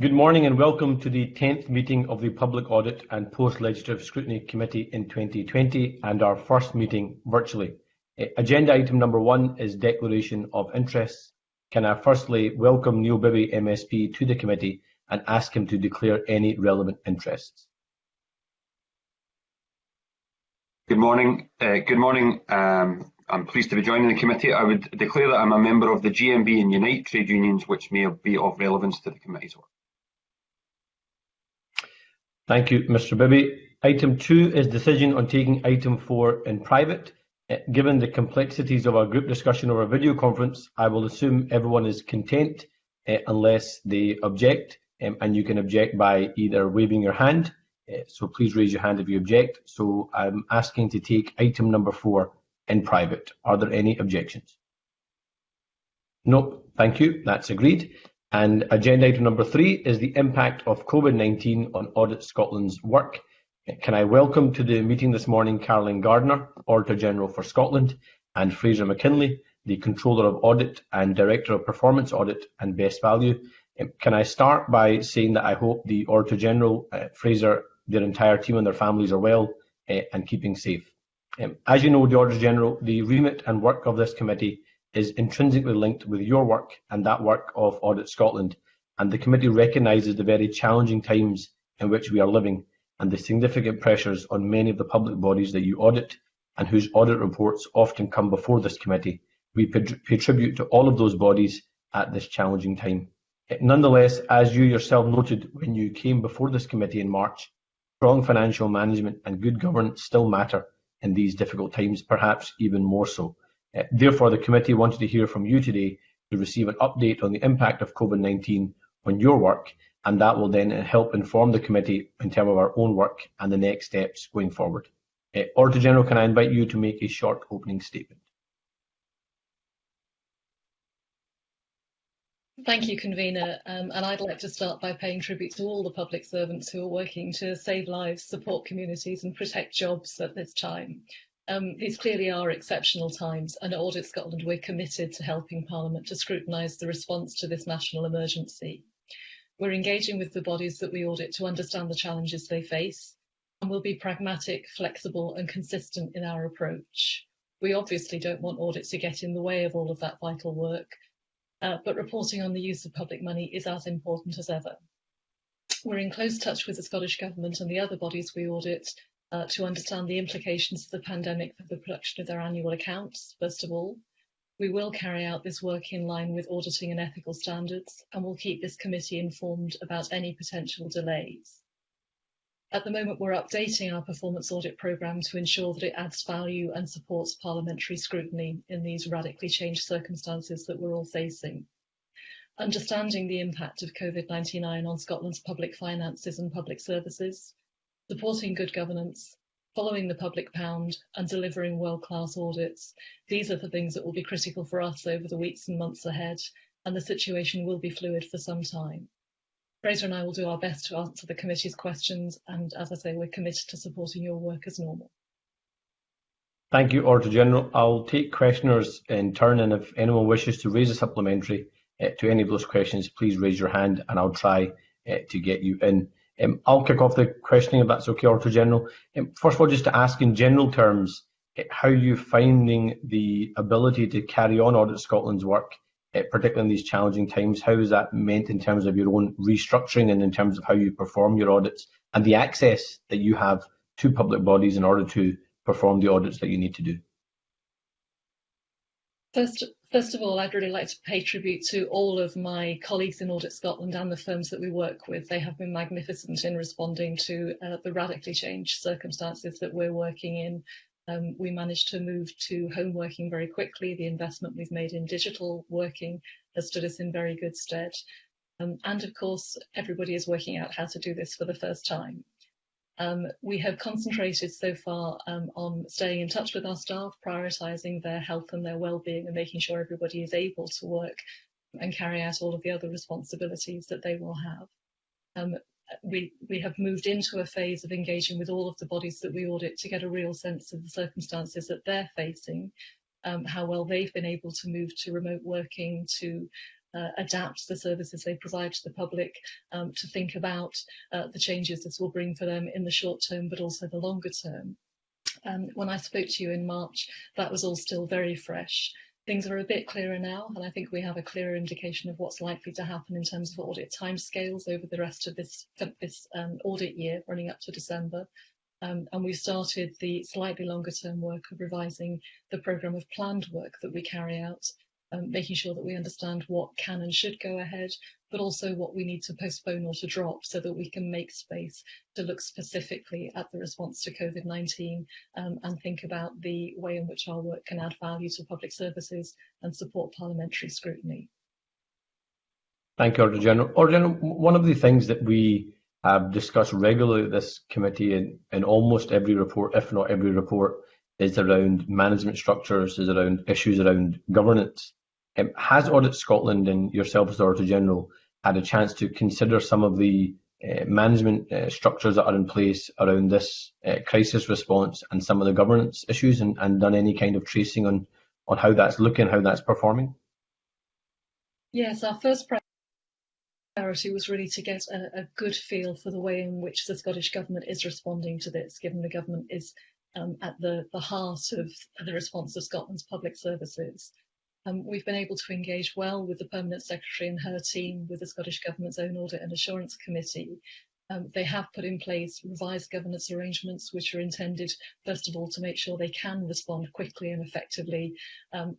Good morning and welcome to the 10th meeting of the Public Audit and Post-Legislative Scrutiny Committee in 2020 and our first meeting virtually. Agenda item number 1 is declaration of interests. Can I firstly welcome Neil Bibby MSP to the committee and ask him to declare any relevant interests? Good morning. I'm pleased to be joining the committee. I would declare that I'm a member of the GMB and Unite trade unions, which may be of relevance to the committee's work. Thank you, Mr. Bibby. Item 2 is decision on taking item 4 in private. Given the complexities of our group discussion over video conference, I will assume everyone is content unless they object, and you can object by either waving your hand, so please raise your hand if you object. So I'm asking to take item number 4 in private. Are there any objections? No, thank you, that's agreed. And agenda item number 3 is the impact of COVID-19 on Audit Scotland's work. Can I welcome to the meeting this morning Caroline Gardner, Auditor General for Scotland, and Fraser McKinley, the Controller of Audit and Director of Performance Audit and Best Value. Can I start by saying that I hope the Auditor General, Fraser, their entire team and their families are well and keeping safe. As you know, the Auditor General, the remit and work of this committee is intrinsically linked with your work and that work of Audit Scotland, and the committee recognises the very challenging times in which we are living and the significant pressures on many of the public bodies that you audit and whose audit reports often come before this committee. We pay tribute to all of those bodies at this challenging time. Nonetheless, as you yourself noted when you came before this committee in March, strong financial management and good governance still matter in these difficult times, perhaps even more so. Therefore, the committee wanted to hear from you today to receive an update on the impact of COVID-19 on your work, and that will then help inform the committee in terms of our own work and the next steps going forward. Auditor General, can I invite you to make a short opening statement? Thank you, Convener, and I'd like to start by paying tribute to all the public servants who are working to save lives, support communities and protect jobs at this time. These clearly are exceptional times, and at Audit Scotland we're committed to helping Parliament to scrutinise the response to this national emergency. We're engaging with the bodies that we audit to understand the challenges they face, and we'll be pragmatic, flexible and consistent in our approach. We obviously don't want audit to get in the way of all of that vital work, but reporting on the use of public money is as important as ever. We're in close touch with the Scottish Government and the other bodies we audit to understand the implications of the pandemic for the production of their annual accounts, first of all. We will carry out this work in line with auditing and ethical standards, and we'll keep this committee informed about any potential delays. At the moment, we're updating our performance audit programme to ensure that it adds value and supports parliamentary scrutiny in these radically changed circumstances that we're all facing. Understanding the impact of COVID-19 on Scotland's public finances and public services, supporting good governance, following the public pound and delivering world-class audits. These are the things that will be critical for us over the weeks and months ahead, and the situation will be fluid for some time. Fraser and I will do our best to answer the committee's questions, and as I say, we're committed to supporting your work as normal. Thank you, Auditor General. I'll take questioners in turn, and if anyone wishes to raise a supplementary to any of those questions, please raise your hand and I'll try to get you in. I'll kick off the questioning if that's okay, Auditor General. First of all, just to ask in general terms, how are you finding the ability to carry on Audit Scotland's work, particularly in these challenging times? How is that meant in terms of your own restructuring and in terms of how you perform your audits and the access that you have to public bodies in order to perform the audits that you need to do? First of all, I'd really like to pay tribute to all of my colleagues in Audit Scotland and the firms that we work with. They have been magnificent in responding to the radically changed circumstances that we're working in. We managed to move to home working very quickly. The investment we've made in digital working has stood us in very good stead. And of course, everybody is working out how to do this for the first time. We have concentrated so far on staying in touch with our staff, prioritising their health and their well-being and making sure everybody is able to work and carry out all of the other responsibilities that they will have. We have moved into a phase of engaging with all of the bodies that we audit to get a real sense of the circumstances that they're facing, how well they've been able to move to remote working, to adapt the services they provide to the public, to think about the changes this will bring for them in the short term, but also the longer term. When I spoke to you in March, that was all still very fresh. Things are a bit clearer now, and I think we have a clearer indication of what's likely to happen in terms of audit timescales over the rest of this audit year running up to December. And we've started the slightly longer term work of revising the programme of planned work that we carry out, making sure that we understand what can and should go ahead, but also what we need to postpone or to drop so that we can make space to look specifically at the response to COVID-19 and think about the way in which our work can add value to public services and support parliamentary scrutiny. Thank you, Auditor General. Auditor General, one of the things that we have discussed regularly at this committee in almost every report, if not every report, is around management structures, is around issues around governance. Has Audit Scotland and yourself as Auditor General had a chance to consider some of the management structures that are in place around this crisis response and some of the governance issues, and done any kind of tracing on how that's looking, how that's performing? Yes, our first priority was really to get a good feel for the way in which the Scottish Government is responding to this, given the Government is at the heart of the response of Scotland's public services. We've been able to engage well with the Permanent Secretary and her team, with the Scottish Government's own Audit and Assurance Committee. They have put in place revised governance arrangements, which are intended, first of all, to make sure they can respond quickly and effectively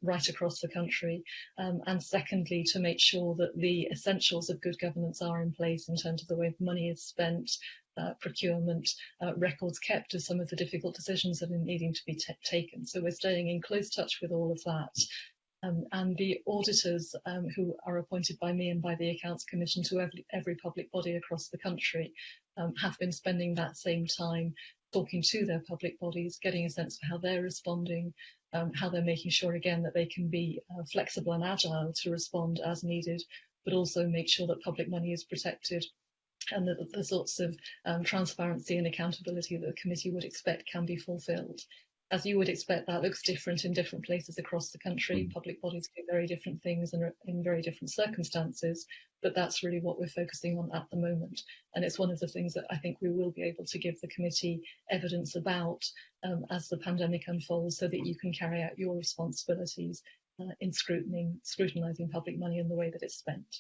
right across the country, and secondly, to make sure that the essentials of good governance are in place in terms of the way money is spent, procurement, records kept of some of the difficult decisions that are needing to be taken. So we're staying in close touch with all of that. And the auditors who are appointed by me and by the Accounts Commission to every public body across the country have been spending that same time talking to their public bodies, getting a sense of how they're responding, how they're making sure again that they can be flexible and agile to respond as needed, but also make sure that public money is protected and that the sorts of transparency and accountability that the committee would expect can be fulfilled. As you would expect, that looks different in different places across the country. Public bodies do very different things and in very different circumstances, but that's really what we're focusing on at the moment. And it's one of the things that I think we will be able to give the committee evidence about as the pandemic unfolds, so that you can carry out your responsibilities in scrutinising public money and the way that it's spent.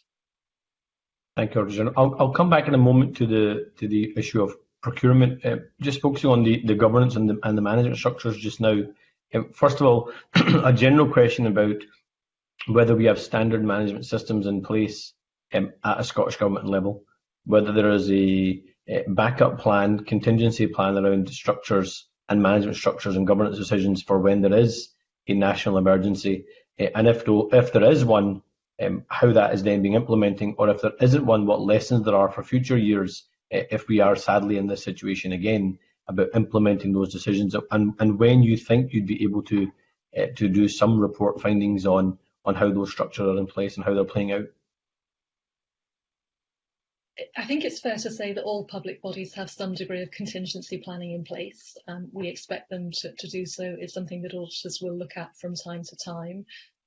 Thank you, Auditor General. I'll come back in a moment to the issue of procurement. Just focusing on the governance and the management structures just now. First of all, a general question about whether we have standard management systems in place at a Scottish Government level, whether there is a backup plan, contingency plan around structures and management structures and governance decisions for when there is a national emergency, and if there is one, how that is then being implemented, or if there isn't one, what lessons there are for future years if we are sadly in this situation again, about implementing those decisions, and when you think you'd be able to do some report findings on how those structures are in place and how they're playing out. I think it's fair to say that all public bodies have some degree of contingency planning in place. We expect them to do so. It's something that auditors will look at from time to time.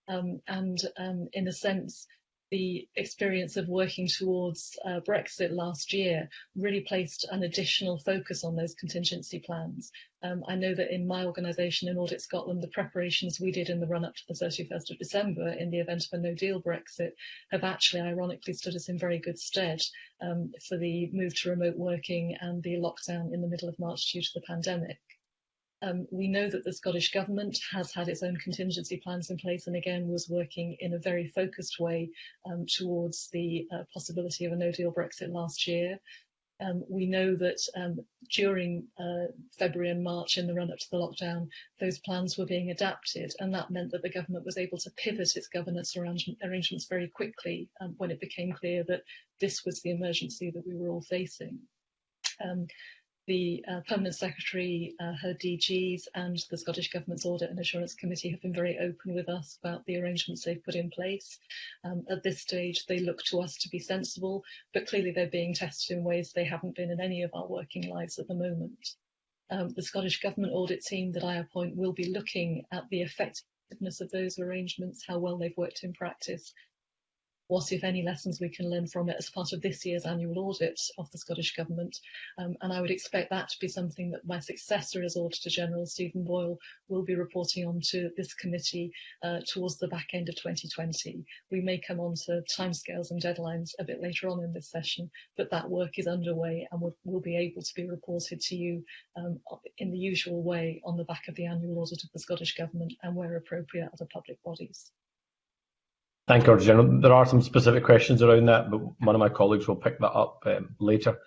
In a sense, the experience of working towards Brexit last year really placed an additional focus on those contingency plans. I know that in my organisation, in Audit Scotland, the preparations we did in the run-up to the 31st of December in the event of a no-deal Brexit have actually ironically stood us in very good stead for the move to remote working and the lockdown in the middle of March due to the pandemic. We know that the Scottish Government has had its own contingency plans in place and again was working in a very focused way towards the possibility of a no-deal Brexit last year. We know that during February and March in the run-up to the lockdown, those plans were being adapted, and that meant that the government was able to pivot its governance arrangements very quickly when it became clear that this was the emergency that we were all facing. The Permanent Secretary, her DGs and the Scottish Government's Audit and Assurance Committee have been very open with us about the arrangements they've put in place. At this stage, they look to us to be sensible, but clearly they're being tested in ways they haven't been in any of our working lives at the moment. The Scottish Government Audit team that I appoint will be looking at the effectiveness of those arrangements, how well they've worked in practice, what, if any, lessons we can learn from it as part of this year's annual audit of the Scottish Government. And I would expect that to be something that my successor as Auditor General, Stephen Boyle, will be reporting on to this committee towards the back end of 2020. We may come on to timescales and deadlines a bit later on in this session, but that work is underway and will be able to be reported to you in the usual way on the back of the annual audit of the Scottish Government and where appropriate other public bodies. Thank you, Auditor General. There are some specific questions around that, but one of my colleagues will pick that up later.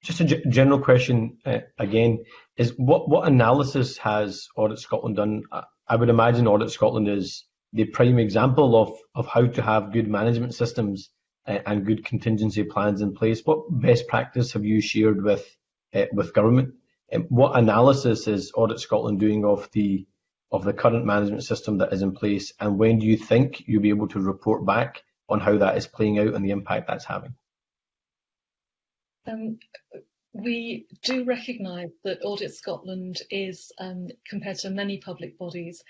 Just a general question again, is what analysis has Audit Scotland done? I would imagine Audit Scotland is the prime example of how to have good management systems and good contingency plans in place. What best practice have you shared with government? What analysis is Audit Scotland doing of the current management system that is in place, and when do you think you'll be able to report back on how that is playing out and the impact that's having? We do recognise that Audit Scotland is, compared to many public bodies,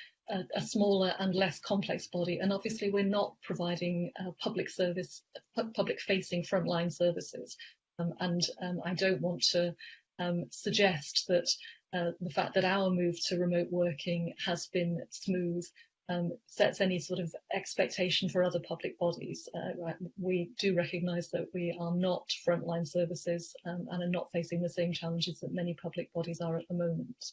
a smaller and less complex body, and obviously we're not providing public-facing frontline services. I don't want to suggest that the fact that our move to remote working has been smooth sets any sort of expectation for other public bodies. We do recognise that we are not frontline services and are not facing the same challenges that many public bodies are at the moment.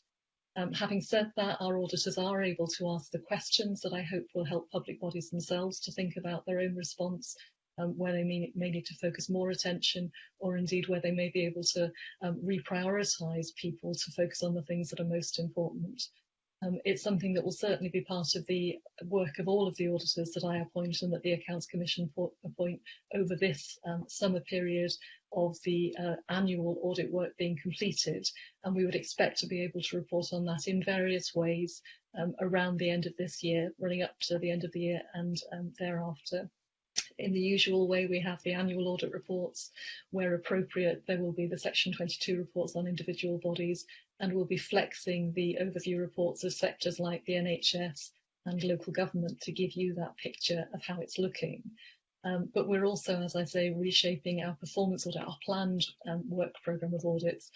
Having said that, our auditors are able to ask the questions that I hope will help public bodies themselves to think about their own response, where they may need to focus more attention, or indeed where they may be able to reprioritise people to focus on the things that are most important. It's something that will certainly be part of the work of all of the auditors that I appoint and that the Accounts Commission appoint over this summer period of the annual audit work being completed. And we would expect to be able to report on that in various ways around the end of this year, running up to the end of the year and thereafter. In the usual way, we have the annual audit reports. Where appropriate, there will be the Section 22 reports on individual bodies, and we'll be flexing the overview reports of sectors like the NHS and local government to give you that picture of how it's looking. But we're also, as I say, reshaping our performance audit, our planned work programme of audits.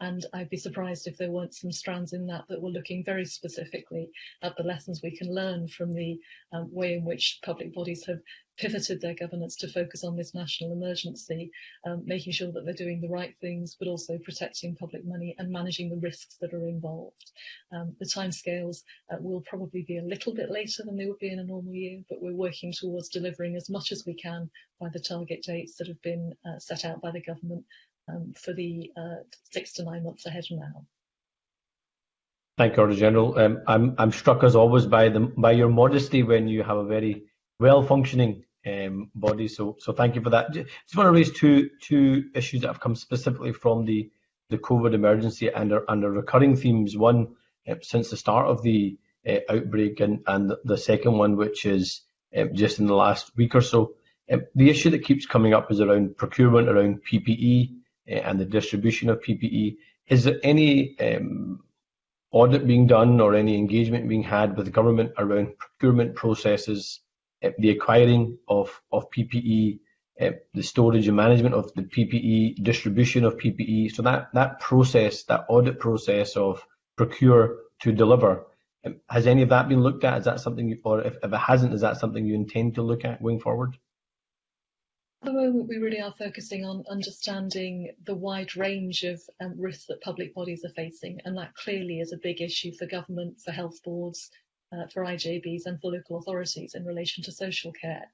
And I'd be surprised if there weren't some strands in that were looking very specifically at the lessons we can learn from the way in which public bodies have pivoted their governance to focus on this national emergency, making sure that they're doing the right things, but also protecting public money and managing the risks that are involved. The timescales will probably be a little bit later than they would be in a normal year, but we're working towards delivering as much as we can by the target dates that have been set out by the government for the 6 to 9 months ahead now. Thank you, Auditor General. I'm struck as always by your modesty when you have a very well-functioning body. So thank you for that. Just want to raise two issues that have come specifically from the COVID emergency and are recurring themes. One, since the start of the outbreak, and the second one, which is just in the last week or so. The issue that keeps coming up is around procurement, around PPE and the distribution of PPE. Is there any audit being done or any engagement being had with the government around procurement processes, the acquiring of PPE, the storage and management of the PPE, distribution of PPE? So that process, that audit process of procure to deliver, has any of that been looked at? Is that something, or if it hasn't, is that something you intend to look at going forward? At the moment, we really are focusing on understanding the wide range of risks that public bodies are facing, and that clearly is a big issue for government, for health boards, for IJBs and for local authorities in relation to social care.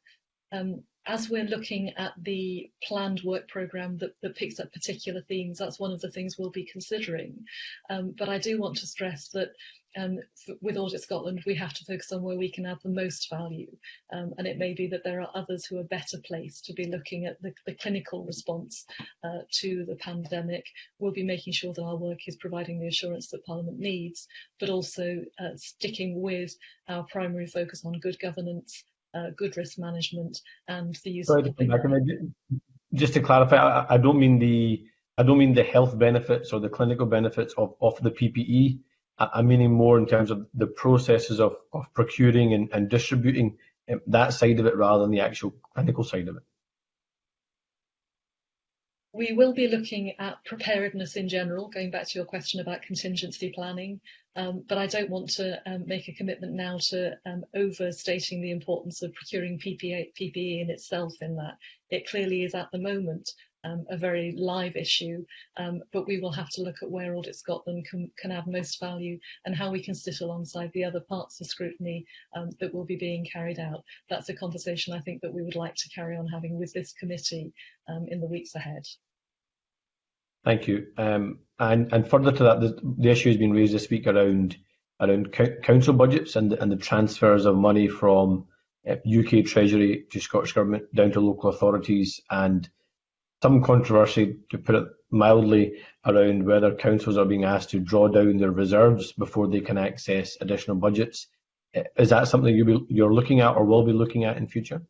As we're looking at the planned work programme that picks up particular themes, that's one of the things we'll be considering. But I do want to stress that with Audit Scotland, we have to focus on where we can add the most value. And it may be that there are others who are better placed to be looking at the clinical response to the pandemic. We'll be making sure that our work is providing the assurance that Parliament needs, but also sticking with our primary focus on good governance, good risk management, and the use of public money. Just to clarify, I don't mean the health benefits or the clinical benefits of the PPE. I'm meaning more in terms of the processes of procuring and distributing that side of it rather than the actual clinical side of it? We will be looking at preparedness in general, going back to your question about contingency planning, but I don't want to make a commitment now to overstating the importance of procuring PPE in itself in that. It clearly is at the moment a very live issue, but we will have to look at where Audit Scotland can add most value and how we can sit alongside the other parts of scrutiny that will be being carried out. That's a conversation I think that we would like to carry on having with this committee in the weeks ahead. Thank you. And further to that, the issue has been raised this week around council budgets and the transfers of money from UK Treasury to Scottish Government down to local authorities, and some controversy, to put it mildly, around whether councils are being asked to draw down their reserves before they can access additional budgets. Is that something you're looking at or will be looking at in future?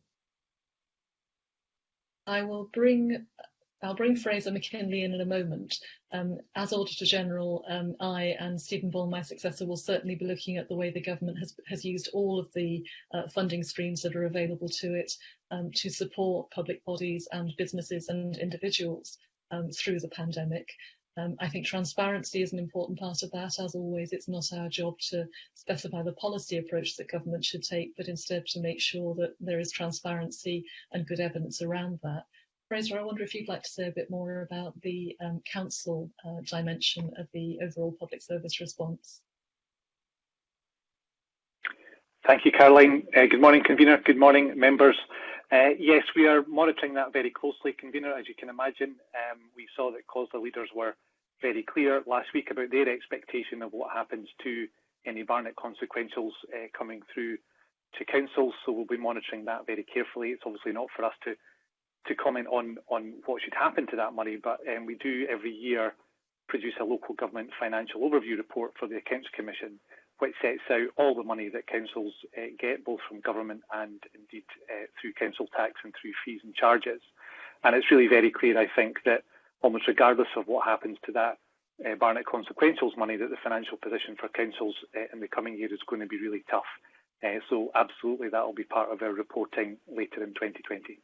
I'll bring Fraser McKinley in a moment. As Auditor General, I and Stephen Ball, my successor, will certainly be looking at the way the government has used all of the funding streams that are available to it to support public bodies and businesses and individuals through the pandemic. I think transparency is an important part of that. As always, it's not our job to specify the policy approach that government should take, but instead to make sure that there is transparency and good evidence around that. Fraser, I wonder if you'd like to say a bit more about the council dimension of the overall public service response. Thank you, Caroline. Good morning, Convener. Good morning, members. Yes, we are monitoring that very closely, Convener. As you can imagine, we saw that COSLA leaders were very clear last week about their expectation of what happens to any Barnett consequentials coming through to councils. So we'll be monitoring that very carefully. It's obviously not for us to comment on what should happen to that money, but we do every year produce a local government financial overview report for the Accounts Commission, which sets out all the money that councils get, both from government and indeed through council tax and through fees and charges. And it's really very clear, I think, that almost regardless of what happens to that Barnett consequentials money, that the financial position for councils in the coming year is going to be really tough. So absolutely that will be part of our reporting later in 2020.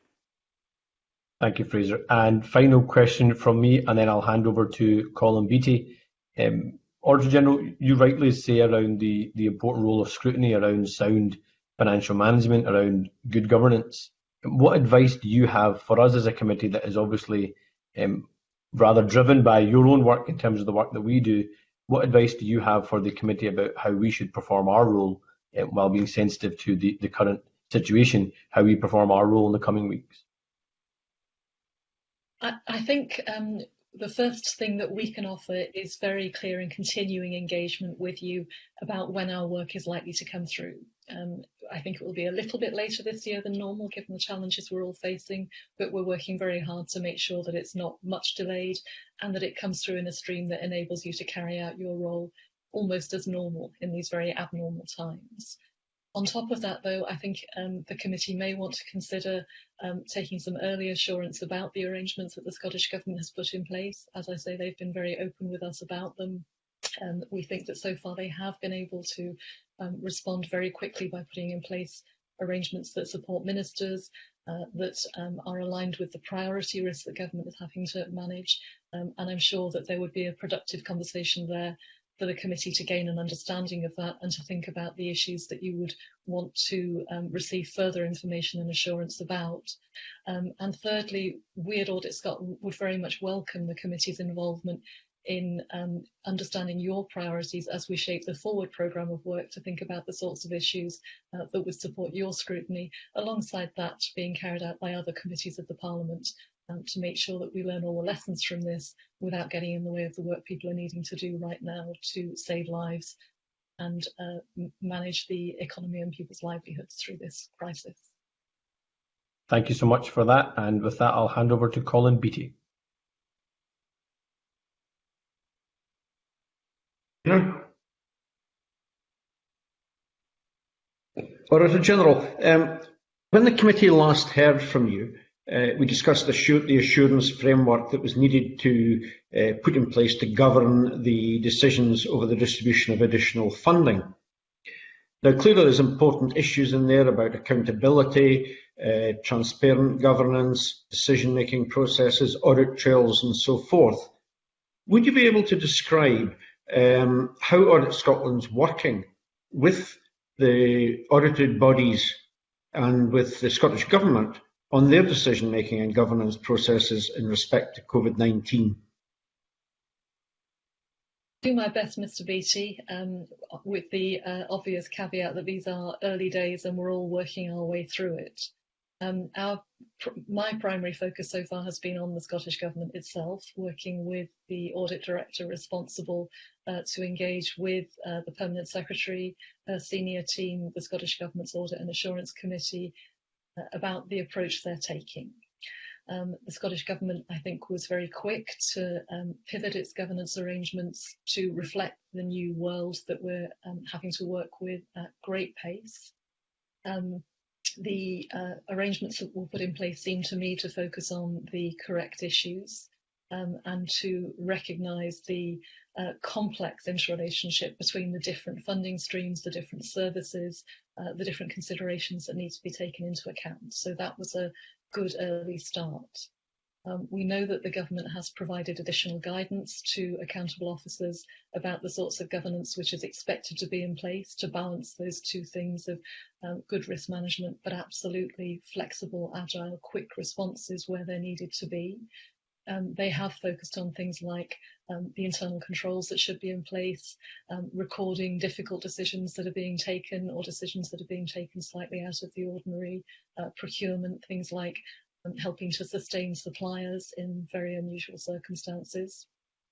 Thank you, Fraser. And final question from me, and then I'll hand over to Colin Beattie. Auditor General, you rightly say around the important role of scrutiny around sound financial management, around good governance. What advice do you have for us as a committee that is obviously rather driven by your own work in terms of the work that we do? What advice do you have for the committee about how we should perform our role while being sensitive to the current situation, how we perform our role in the coming weeks? I think the first thing that we can offer is very clear and continuing engagement with you about when our work is likely to come through. I think it will be a little bit later this year than normal, given the challenges we're all facing, but we're working very hard to make sure that it's not much delayed and that it comes through in a stream that enables you to carry out your role almost as normal in these very abnormal times. On top of that, though, I think the committee may want to consider taking some early assurance about the arrangements that the Scottish Government has put in place. As I say, they've been very open with us about them. We think that so far they have been able to respond very quickly by putting in place arrangements that support ministers, that are aligned with the priority risks that government is having to manage. And I'm sure that there would be a productive conversation there for the committee to gain an understanding of that and to think about the issues that you would want to receive further information and assurance about. And thirdly, we at Audit Scotland would very much welcome the committee's involvement in understanding your priorities as we shape the forward programme of work to think about the sorts of issues that would support your scrutiny, alongside that being carried out by other committees of the Parliament, to make sure that we learn all the lessons from this without getting in the way of the work people are needing to do right now to save lives and manage the economy and people's livelihoods through this crisis. Thank you so much for that. And with that, I'll hand over to Colin Beattie. Auditor General, when the committee last heard from you, we discussed the assurance framework that was needed to put in place to govern the decisions over the distribution of additional funding. Now, clearly there's important issues in there about accountability, transparent governance, decision-making processes, audit trails and so forth. Would you be able to describe how Audit Scotland's working with the audited bodies and with the Scottish Government on their decision-making and governance processes in respect to COVID-19? Do my best, Mr. Beattie, with the obvious caveat that these are early days and we're all working our way through it. My primary focus so far has been on the Scottish Government itself, working with the Audit Director responsible to engage with the Permanent Secretary, senior team, the Scottish Government's Audit and Assurance Committee, about the approach they're taking. The Scottish Government, I think, was very quick to pivot its governance arrangements to reflect the new world that we're having to work with at great pace. The arrangements that were put in place seem to me to focus on the correct issues and to recognise the complex interrelationship between the different funding streams, the different services, the different considerations that need to be taken into account. So that was a good early start. We know that the government has provided additional guidance to accountable officers about the sorts of governance which is expected to be in place to balance those two things of good risk management, but absolutely flexible, agile, quick responses where they're needed to be. They have focused on things like the internal controls that should be in place, recording difficult decisions that are being taken or decisions that are being taken slightly out of the ordinary, procurement, things like helping to sustain suppliers in very unusual circumstances.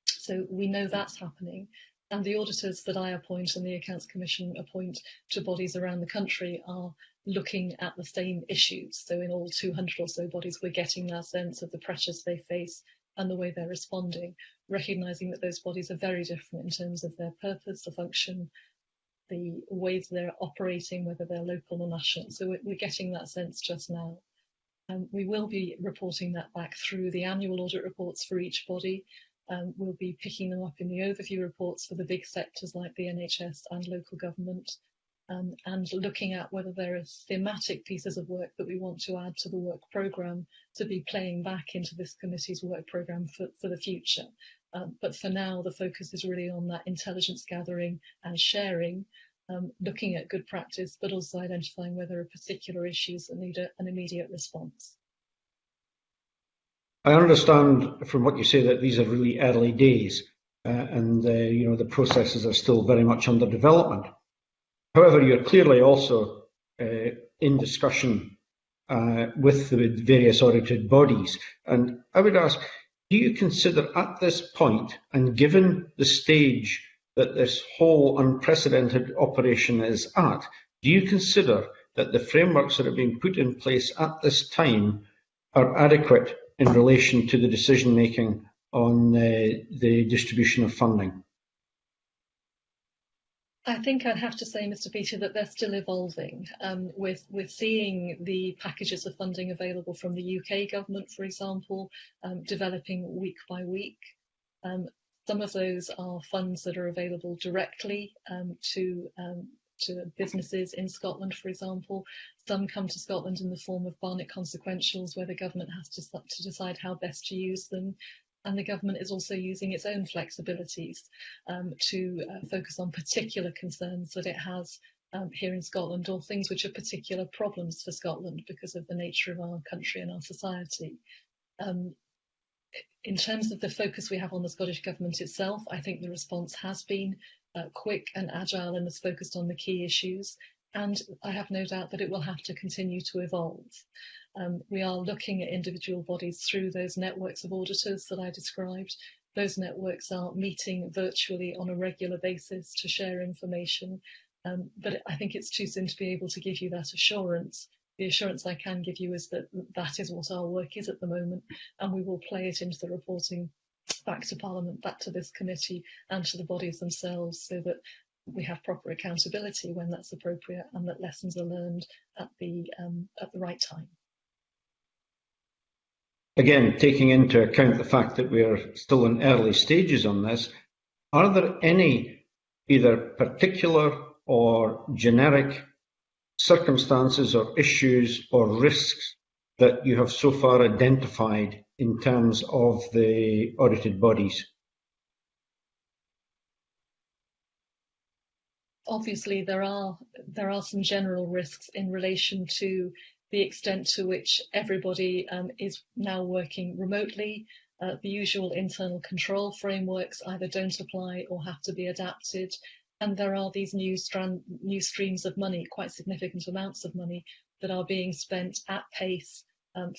So we know that's happening. And the auditors that I appoint and the Accounts Commission appoint to bodies around the country are looking at the same issues. So in all 200 or so bodies, we're getting that sense of the pressures they face and the way they're responding, recognising that those bodies are very different in terms of their purpose, the function, the ways they're operating, whether they're local or national. So we're getting that sense just now. We will be reporting that back through the annual audit reports for each body. We'll be picking them up in the overview reports for the big sectors like the NHS and local government, and looking at whether there are thematic pieces of work that we want to add to the work programme to be playing back into this committee's work programme for the future. But for now, the focus is really on that intelligence gathering and sharing, looking at good practice, but also identifying whether there are particular issues that need an immediate response. I understand from what you say that these are really early days and the processes are still very much under development. However, you're clearly also in discussion with the various audited bodies. And I would ask, do you consider at this point, and given the stage that this whole unprecedented operation is at, do you consider that the frameworks that are being put in place at this time are adequate in relation to the decision-making on the distribution of funding? I think I'd have to say, Mr. Beattie, that they're still evolving. We're seeing the packages of funding available from the UK government, for example, developing week by week. Some of those are funds that are available directly to businesses in Scotland, for example. Some come to Scotland in the form of Barnett consequentials, where the government has to decide how best to use them. And the government is also using its own flexibilities to focus on particular concerns that it has here in Scotland, or things which are particular problems for Scotland because of the nature of our country and our society. In terms of the focus we have on the Scottish Government itself, I think the response has been quick and agile and has focused on the key issues. And I have no doubt that it will have to continue to evolve. We are looking at individual bodies through those networks of auditors that I described. Those networks are meeting virtually on a regular basis to share information. But I think it's too soon to be able to give you that assurance. The assurance I can give you is that that is what our work is at the moment, and we will play it into the reporting back to Parliament, back to this committee and to the bodies themselves, so that we have proper accountability when that's appropriate and that lessons are learned at the right time. Again, taking into account the fact that we are still in early stages on this, are there any either particular or generic circumstances or issues or risks that you have so far identified in terms of the audited bodies? Obviously, there are some general risks in relation to the extent to which everybody is now working remotely. The usual internal control frameworks either don't apply or have to be adapted. And there are these new streams of money, quite significant amounts of money, that are being spent at pace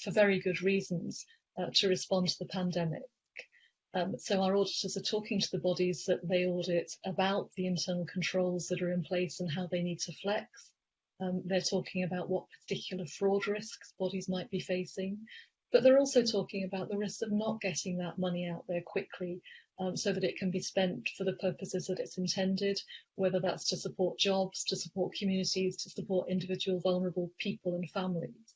for very good reasons to respond to the pandemic. So our auditors are talking to the bodies that they audit about the internal controls that are in place and how they need to flex. They're talking about what particular fraud risks bodies might be facing, but they're also talking about the risks of not getting that money out there quickly so that it can be spent for the purposes that it's intended, whether that's to support jobs, to support communities, to support individual vulnerable people and families.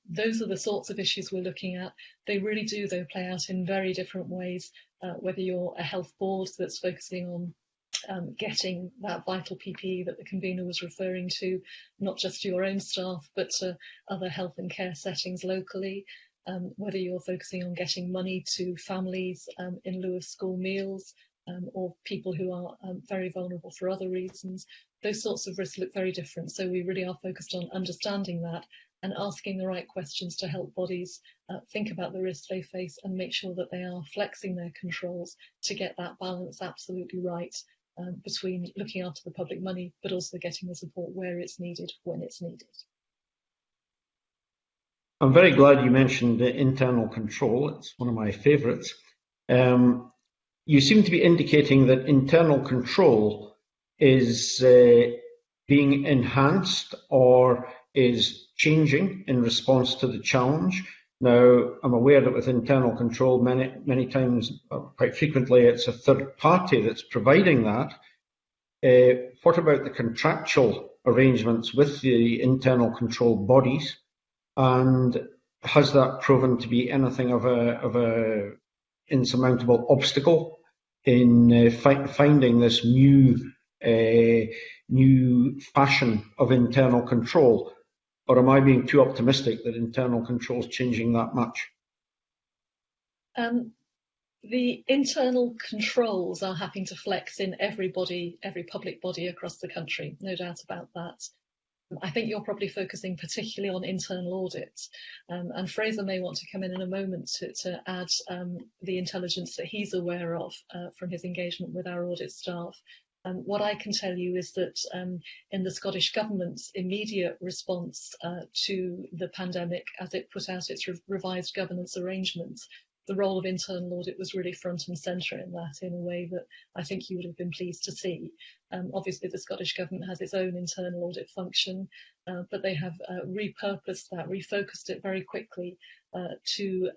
Those are the sorts of issues we're looking at. They really do, though, play out in very different ways, whether you're a health board that's focusing on getting that vital PPE that the convener was referring to, not just to your own staff, but to other health and care settings locally, whether you're focusing on getting money to families in lieu of school meals, or people who are very vulnerable for other reasons. Those sorts of risks look very different. So we really are focused on understanding that and asking the right questions to help bodies think about the risks they face and make sure that they are flexing their controls to get that balance absolutely right between looking after the public money, but also getting the support where it's needed, when it's needed. I'm very glad you mentioned the internal control. It's one of my favourites. You seem to be indicating that internal control is being enhanced or is changing in response to the challenge. Now, I'm aware that with internal control, many times, quite frequently, it's a third party that's providing that. What about the contractual arrangements with the internal control bodies? And has that proven to be anything of a insurmountable obstacle in finding this new fashion of internal control? Or am I being too optimistic that internal control is changing that much? The internal controls are having to flex in every public body across the country, no doubt about that. I think you're probably focusing particularly on internal audits, and Fraser may want to come in a moment to add the intelligence that he's aware of from his engagement with our audit staff. What I can tell you is that in the Scottish Government's immediate response to the pandemic, as it put out its revised governance arrangements, the role of internal audit was really front and centre in that, in a way that I think you would have been pleased to see. Obviously, the Scottish Government has its own internal audit function, but they have repurposed that, refocused it very quickly to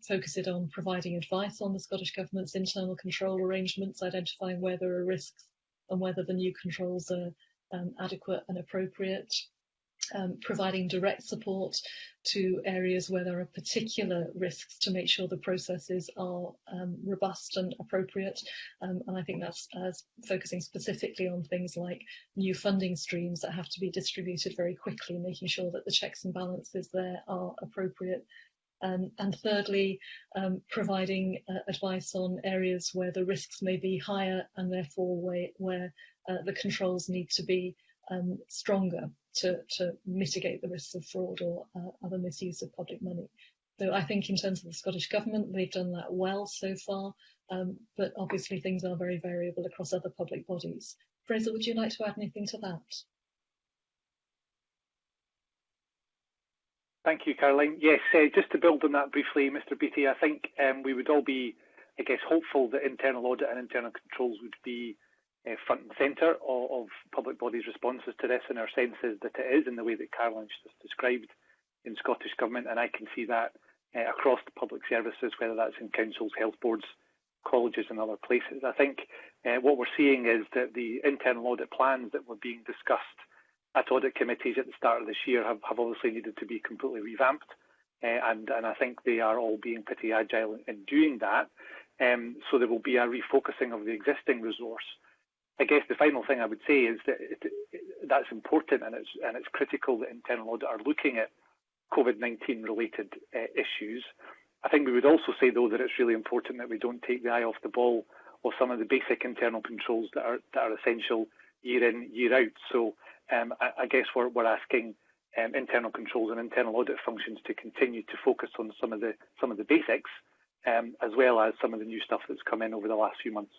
focus it on providing advice on the Scottish Government's internal control arrangements, identifying where there are risks and whether the new controls are adequate and appropriate. Providing direct support to areas where there are particular risks to make sure the processes are robust and appropriate. And I think that's focusing specifically on things like new funding streams that have to be distributed very quickly, making sure that the checks and balances there are appropriate. And thirdly, providing advice on areas where the risks may be higher and therefore where the controls need to be stronger to mitigate the risks of fraud or other misuse of public money. So I think in terms of the Scottish Government, they've done that well so far, but obviously things are very variable across other public bodies. Fraser, would you like to add anything to that? Thank you, Caroline. Yes, just to build on that briefly, Mr. Beattie, I think we would all be, I guess, hopeful that internal audit and internal controls would be front and centre of public bodies' responses to this, and our sense is that it is in the way that Caroline just described in Scottish Government, and I can see that across the public services, whether that's in councils, health boards, colleges and other places. I think what we're seeing is that the internal audit plans that were being discussed at audit committees at the start of this year have obviously needed to be completely revamped, and I think they are all being pretty agile in doing that. So there will be a refocusing of the existing resource I guess the final thing I would say is that that's important, and it's critical that internal audit are looking at COVID-19 related issues. I think we would also say, though, that it's really important that we don't take the eye off the ball of some of the basic internal controls that are essential year in, year out. So I guess we're asking internal controls and internal audit functions to continue to focus on some of the basics, as well as some of the new stuff that's come in over the last few months.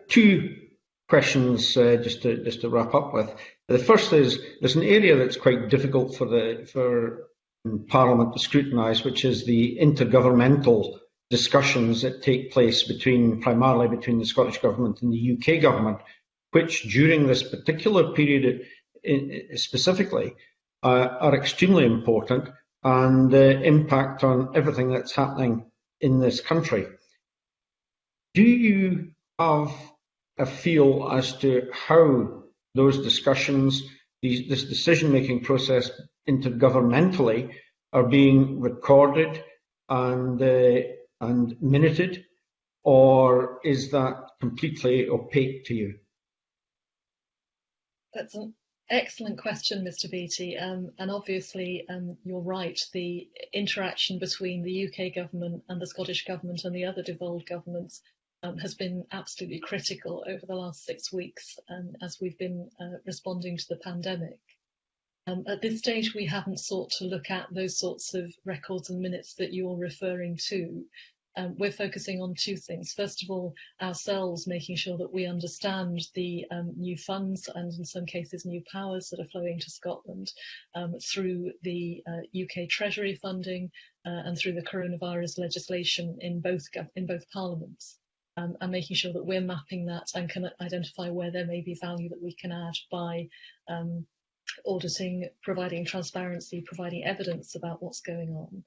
Two questions just to wrap up with. The first is there's an area that's quite difficult for Parliament to scrutinise, which is the intergovernmental discussions that take place primarily between the Scottish Government and the UK Government, which during this particular period specifically are extremely important and impact on everything that's happening in this country. Do you have a feel as to how those discussions, this decision-making process intergovernmentally, are being recorded and minuted, or is that completely opaque to you? That's an excellent question, Mr. Beattie, and obviously you're right. The interaction between the UK government and the Scottish government and the other devolved governments has been absolutely critical over the last 6 weeks as we've been responding to the pandemic. At this stage, we haven't sought to look at those sorts of records and minutes that you're referring to. We're focusing on two things. First of all, ourselves making sure that we understand the new funds and in some cases new powers that are flowing to Scotland through the UK Treasury funding and through the coronavirus legislation in both parliaments. And making sure that we're mapping that and can identify where there may be value that we can add by auditing, providing transparency, providing evidence about what's going on.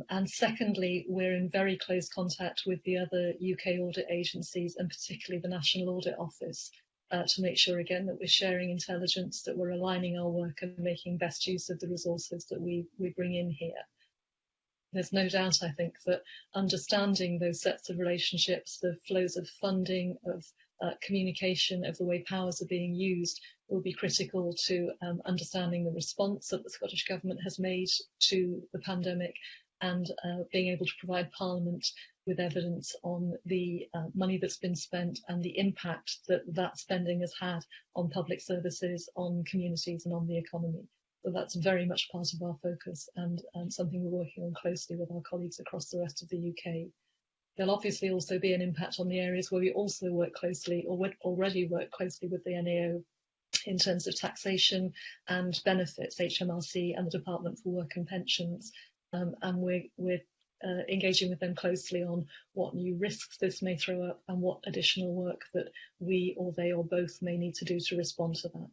And secondly, we're in very close contact with the other UK audit agencies and particularly the National Audit Office to make sure again that we're sharing intelligence, that we're aligning our work and making best use of the resources that we bring in here. There's no doubt, I think, that understanding those sets of relationships, the flows of funding, of communication, of the way powers are being used, will be critical to understanding the response that the Scottish Government has made to the pandemic and being able to provide Parliament with evidence on the money that's been spent and the impact that that spending has had on public services, on communities and on the economy. So that's very much part of our focus and something we're working on closely with our colleagues across the rest of the UK. There'll obviously also be an impact on the areas where we also work closely or would already work closely with the NAO in terms of taxation and benefits, HMRC and the Department for Work and Pensions. And we're engaging with them closely on what new risks this may throw up and what additional work that we or they or both may need to do to respond to that.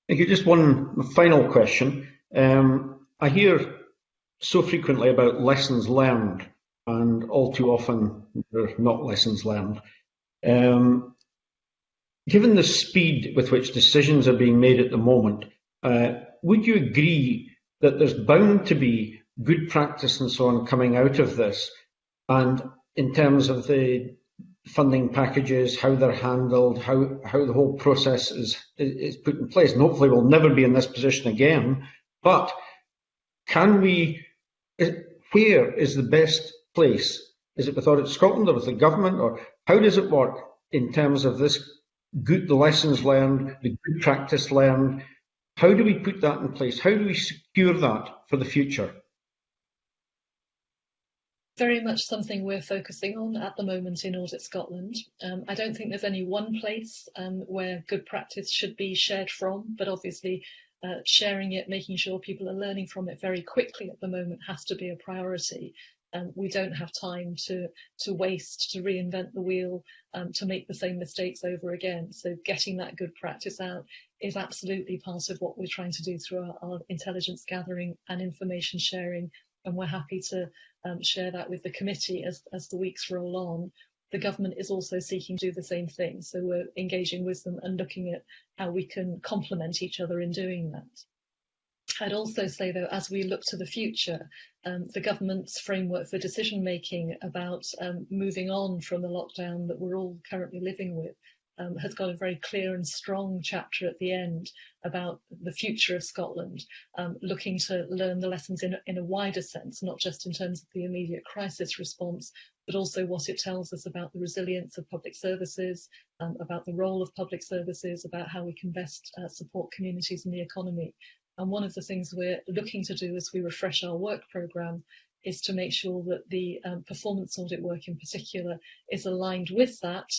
Thank you. Just one final question. I hear so frequently about lessons learned, and all too often they're not lessons learned. Given the speed with which decisions are being made at the moment, would you agree that there's bound to be good practice and so on coming out of this? And in terms of the funding packages, how they're handled, how the whole process is put in place. And hopefully we'll never be in this position again. But where is the best place? Is it with Audit Scotland or with the government, or how does it work in terms of the lessons learned, the good practice learned? How do we put that in place? How do we secure that for the future? Very much something we're focusing on at the moment in Audit Scotland. I don't think there's any one place where good practice should be shared from, but obviously sharing it, making sure people are learning from it very quickly at the moment has to be a priority. We don't have time to waste, to reinvent the wheel, to make the same mistakes over again. So getting that good practice out is absolutely part of what we're trying to do through our intelligence gathering and information sharing. And we're happy to share that with the committee as the weeks roll on. The government is also seeking to do the same thing. So we're engaging with them and looking at how we can complement each other in doing that. I'd also say, though, as we look to the future, the government's framework for decision making about moving on from the lockdown that we're all currently living with has got a very clear and strong chapter at the end about the future of Scotland, looking to learn the lessons in a wider sense, not just in terms of the immediate crisis response, but also what it tells us about the resilience of public services, about the role of public services, about how we can best support communities and the economy. And one of the things we're looking to do as we refresh our work programme is to make sure that the performance audit work in particular is aligned with that,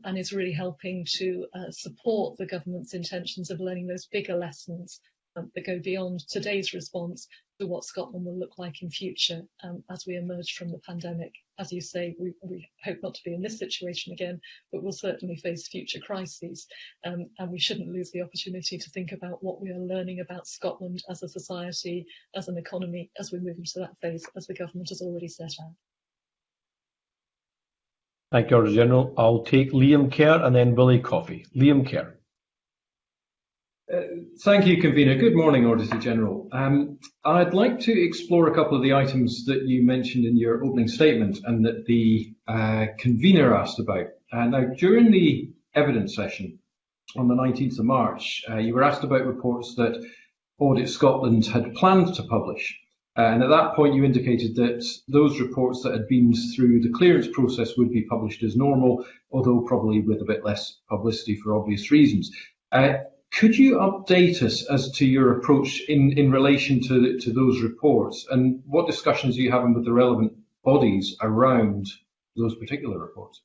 and is really helping to support the government's intentions of learning those bigger lessons that go beyond today's response to what Scotland will look like in future as we emerge from the pandemic. As you say, we hope not to be in this situation again, but we'll certainly face future crises, and we shouldn't lose the opportunity to think about what we are learning about Scotland as a society, as an economy, as we move into that phase, as the government has already set out. Thank you, Auditor General. I'll take Liam Kerr and then Willie Coffey. Liam Kerr. Thank you, Convener. Good morning, Auditor General. I'd like to explore a couple of the items that you mentioned in your opening statement and that the Convener asked about. Now, during the evidence session on the 19th of March, you were asked about reports that Audit Scotland had planned to publish. And at that point, you indicated that those reports that had been through the clearance process would be published as normal, although probably with a bit less publicity for obvious reasons. Could you update us as to your approach in relation to those reports, and what discussions are you having with the relevant bodies around those particular reports?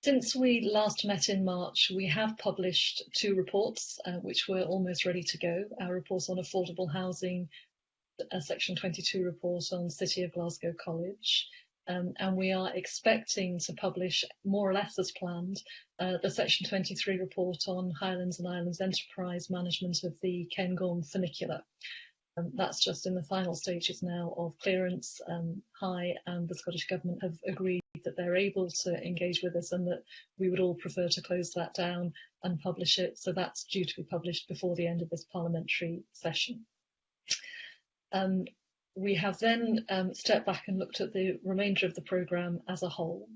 Since we last met in March, we have published 2 reports, which were almost ready to go. Our report on affordable housing, a Section 22 report on City of Glasgow College. And we are expecting to publish, more or less as planned, the Section 23 report on Highlands and Islands enterprise management of the Cairngorm funicular. That's just in the final stages now of clearance. High and the Scottish Government have agreed that they're able to engage with us and that we would all prefer to close that down and publish it. So that's due to be published before the end of this parliamentary session. We have then stepped back and looked at the remainder of the programme as a whole.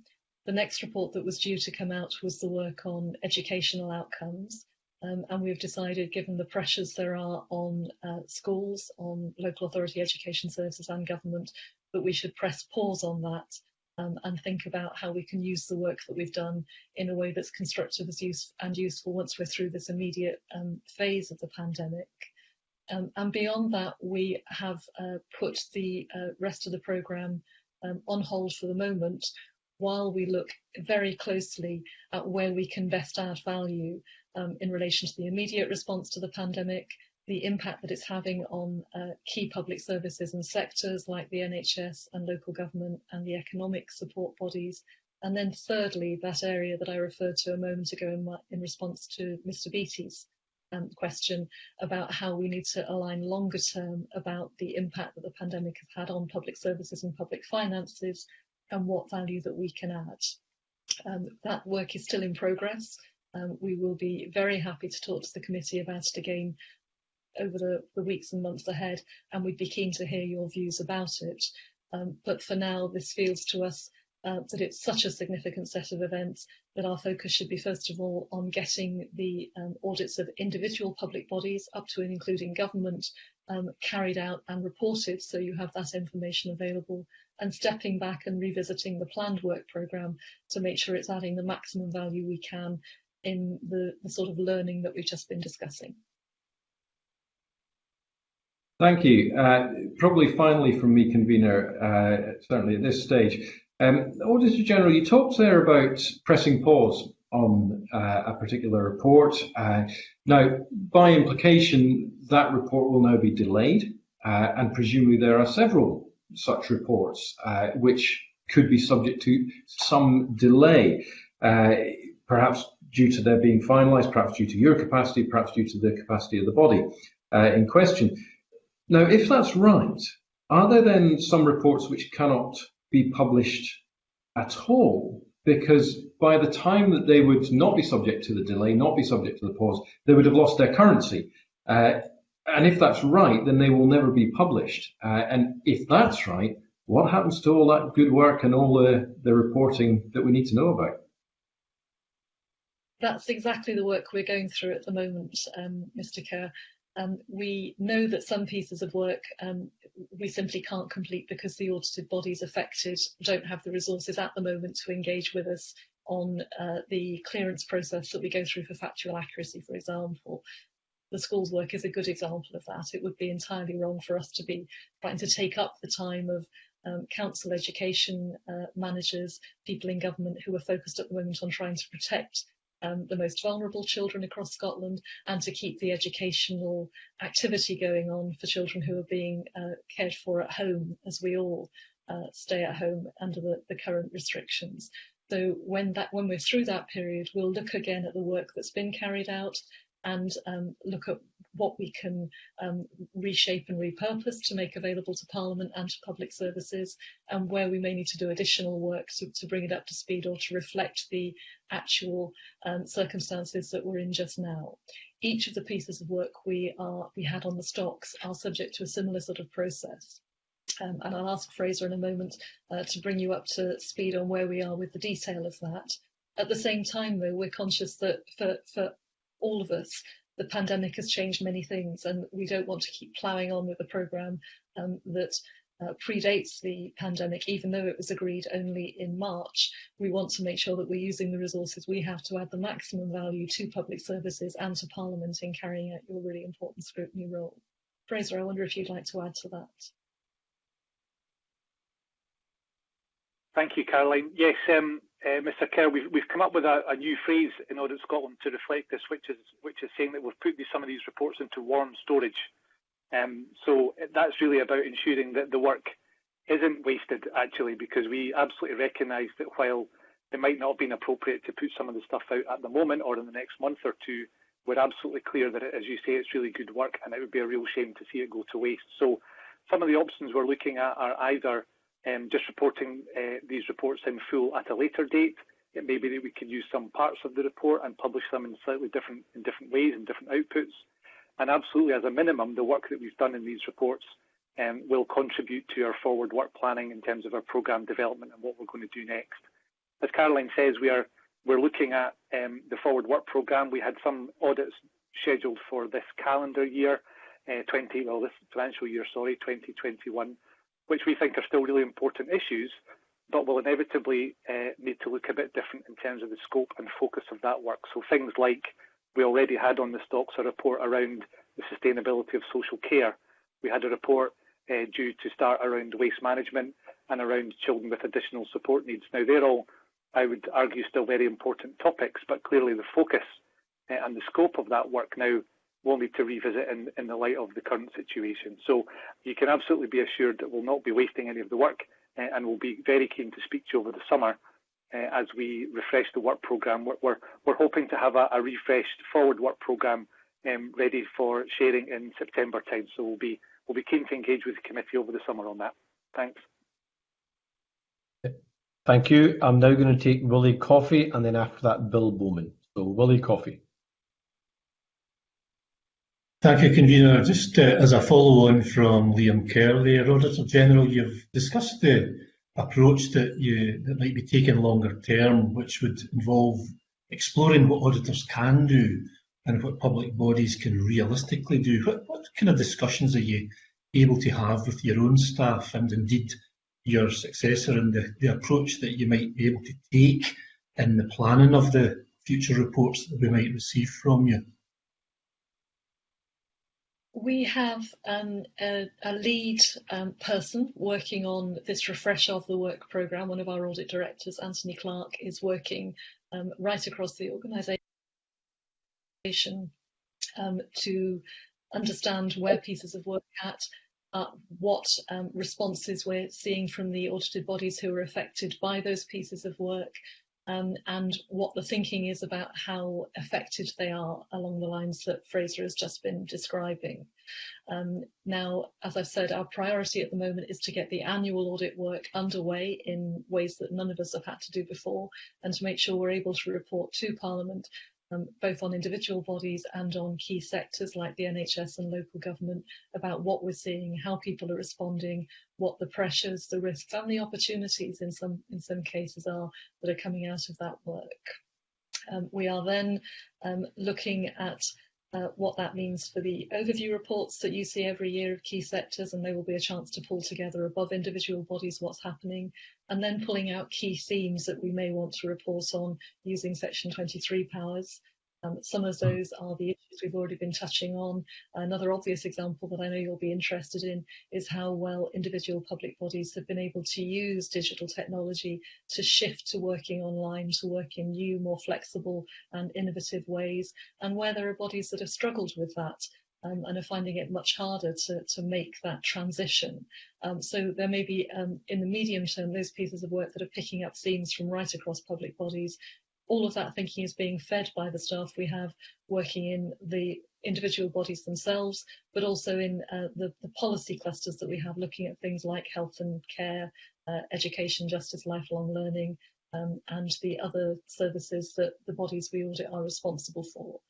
The next report that was due to come out was the work on educational outcomes. And we've decided, given the pressures there are on schools, on local authority education services and government, that we should press pause on that and think about how we can use the work that we've done in a way that's constructive and useful once we're through this immediate phase of the pandemic. And beyond that, we have put the rest of the programme on hold for the moment while we look very closely at where we can best add value in relation to the immediate response to the pandemic, the impact that it's having on key public services and sectors like the NHS and local government and the economic support bodies. And then thirdly, that area that I referred to a moment ago in response to Mr. Beattie's question about how we need to align longer term about the impact that the pandemic has had on public services and public finances and what value that we can add. That work is still in progress. We will be very happy to talk to the committee about it again over the weeks and months ahead, and we'd be keen to hear your views about it. But for now, this feels to us that it's such a significant set of events that our focus should be first of all on getting the audits of individual public bodies up to and including government carried out and reported, so you have that information available, and stepping back and revisiting the planned work programme to make sure it's adding the maximum value we can in the sort of learning that we've just been discussing. Thank you. Probably finally from me, Convener, certainly at this stage. Auditor General, you talked there about pressing pause on a particular report. Now, by implication, that report will now be delayed, and presumably there are several such reports which could be subject to some delay, perhaps due to their being finalised, perhaps due to your capacity, perhaps due to the capacity of the body in question. Now, if that's right, are there then some reports which cannot be published at all because by the time that they would not be subject to the delay, not be subject to the pause, they would have lost their currency. And if that's right, then they will never be published. And if that's right, what happens to all that good work and all the reporting that we need to know about? That's exactly the work we're going through at the moment, Mr. Kerr. We know that some pieces of work we simply can't complete because the audited bodies affected don't have the resources at the moment to engage with us on the clearance process that we go through for factual accuracy, for example. The schools work is a good example of that. It would be entirely wrong for us to be trying to take up the time of council education managers, people in government who are focused at the moment on trying to protect the most vulnerable children across Scotland and to keep the educational activity going on for children who are being cared for at home, as we all stay at home under the current restrictions. So when we're through that period, we'll look again at the work that's been carried out and look at what we can reshape and repurpose to make available to Parliament and to public services, and where we may need to do additional work to bring it up to speed or to reflect the actual circumstances that we're in just now. Each of the pieces of work we had on the stocks are subject to a similar sort of process. And I'll ask Fraser in a moment to bring you up to speed on where we are with the detail of that. At the same time, though, we're conscious that for all of us, the pandemic has changed many things, and we don't want to keep ploughing on with a programme that predates the pandemic, even though it was agreed only in March. We want to make sure that we're using the resources we have to add the maximum value to public services and to Parliament in carrying out your really important scrutiny role. Fraser, I wonder if you'd like to add to that. Thank you, Caroline. Yes, Mr. Kerr, we've come up with a new phrase in Audit Scotland to reflect this, which is saying that we've put some of these reports into warm storage. So that's really about ensuring that the work isn't wasted, actually, because we absolutely recognise that while it might not have been appropriate to put some of the stuff out at the moment or in the next month or two, we're absolutely clear that, as you say, it's really good work, and it would be a real shame to see it go to waste. So some of the options we're looking at are either just reporting these reports in full at a later date. It may be that we can use some parts of the report and publish them in slightly different ways and different outputs. And absolutely, as a minimum, the work that we've done in these reports will contribute to our forward work planning in terms of our programme development and what we're going to do next. As Caroline says, we're looking at the forward work programme. We had some audits scheduled for this calendar year, this financial year, 2021. Which we think are still really important issues, but will inevitably need to look a bit different in terms of the scope and focus of that work. So things like we already had on the stocks a report around the sustainability of social care. We had a report due to start around waste management and around children with additional support needs. Now, they're all, I would argue, still very important topics, but clearly the focus and the scope of that work now we'll need to revisit in the light of the current situation. So you can absolutely be assured that we'll not be wasting any of the work and we'll be very keen to speak to you over the summer as we refresh the work programme. We're hoping to have a refreshed forward work programme ready for sharing in September time. So we'll be keen to engage with the committee over the summer on that. Thanks. Thank you. I'm now going to take Willie Coffey and then after that Bill Bowman. So Willie Coffey. Thank you, Convener. Just as a follow-on from Liam Kerr there, Auditor General, you've discussed the approach that might be taken longer term, which would involve exploring what auditors can do and what public bodies can realistically do. What kind of discussions are you able to have with your own staff and indeed your successor and the approach that you might be able to take in the planning of the future reports that we might receive from you? We have a lead person working on this refresh of the work programme. One of our audit directors, Anthony Clark, is working right across the organisation to understand where pieces of work are at, what responses we're seeing from the audited bodies who are affected by those pieces of work, and what the thinking is about how affected they are along the lines that Fraser has just been describing. Now, as I've said, our priority at the moment is to get the annual audit work underway in ways that none of us have had to do before, and to make sure we're able to report to Parliament both on individual bodies and on key sectors like the NHS and local government about what we're seeing, how people are responding, what the pressures, the risks and the opportunities in some cases are that are coming out of that work. We are then looking at what that means for the overview reports that you see every year of key sectors, and they will be a chance to pull together above individual bodies what's happening, and then pulling out key themes that we may want to report on using Section 23 powers. Some of those are the issues we've already been touching on. Another obvious example that I know you'll be interested in is how well individual public bodies have been able to use digital technology to shift to working online, to work in new, more flexible and innovative ways, and where there are bodies that have struggled with that and are finding it much harder to make that transition. So there may be, in the medium term, those pieces of work that are picking up themes from right across public bodies. All of that thinking is being fed by the staff we have working in the individual bodies themselves, but also in the policy clusters that we have looking at things like health and care, education, justice, lifelong learning, and the other services that the bodies we audit are responsible for.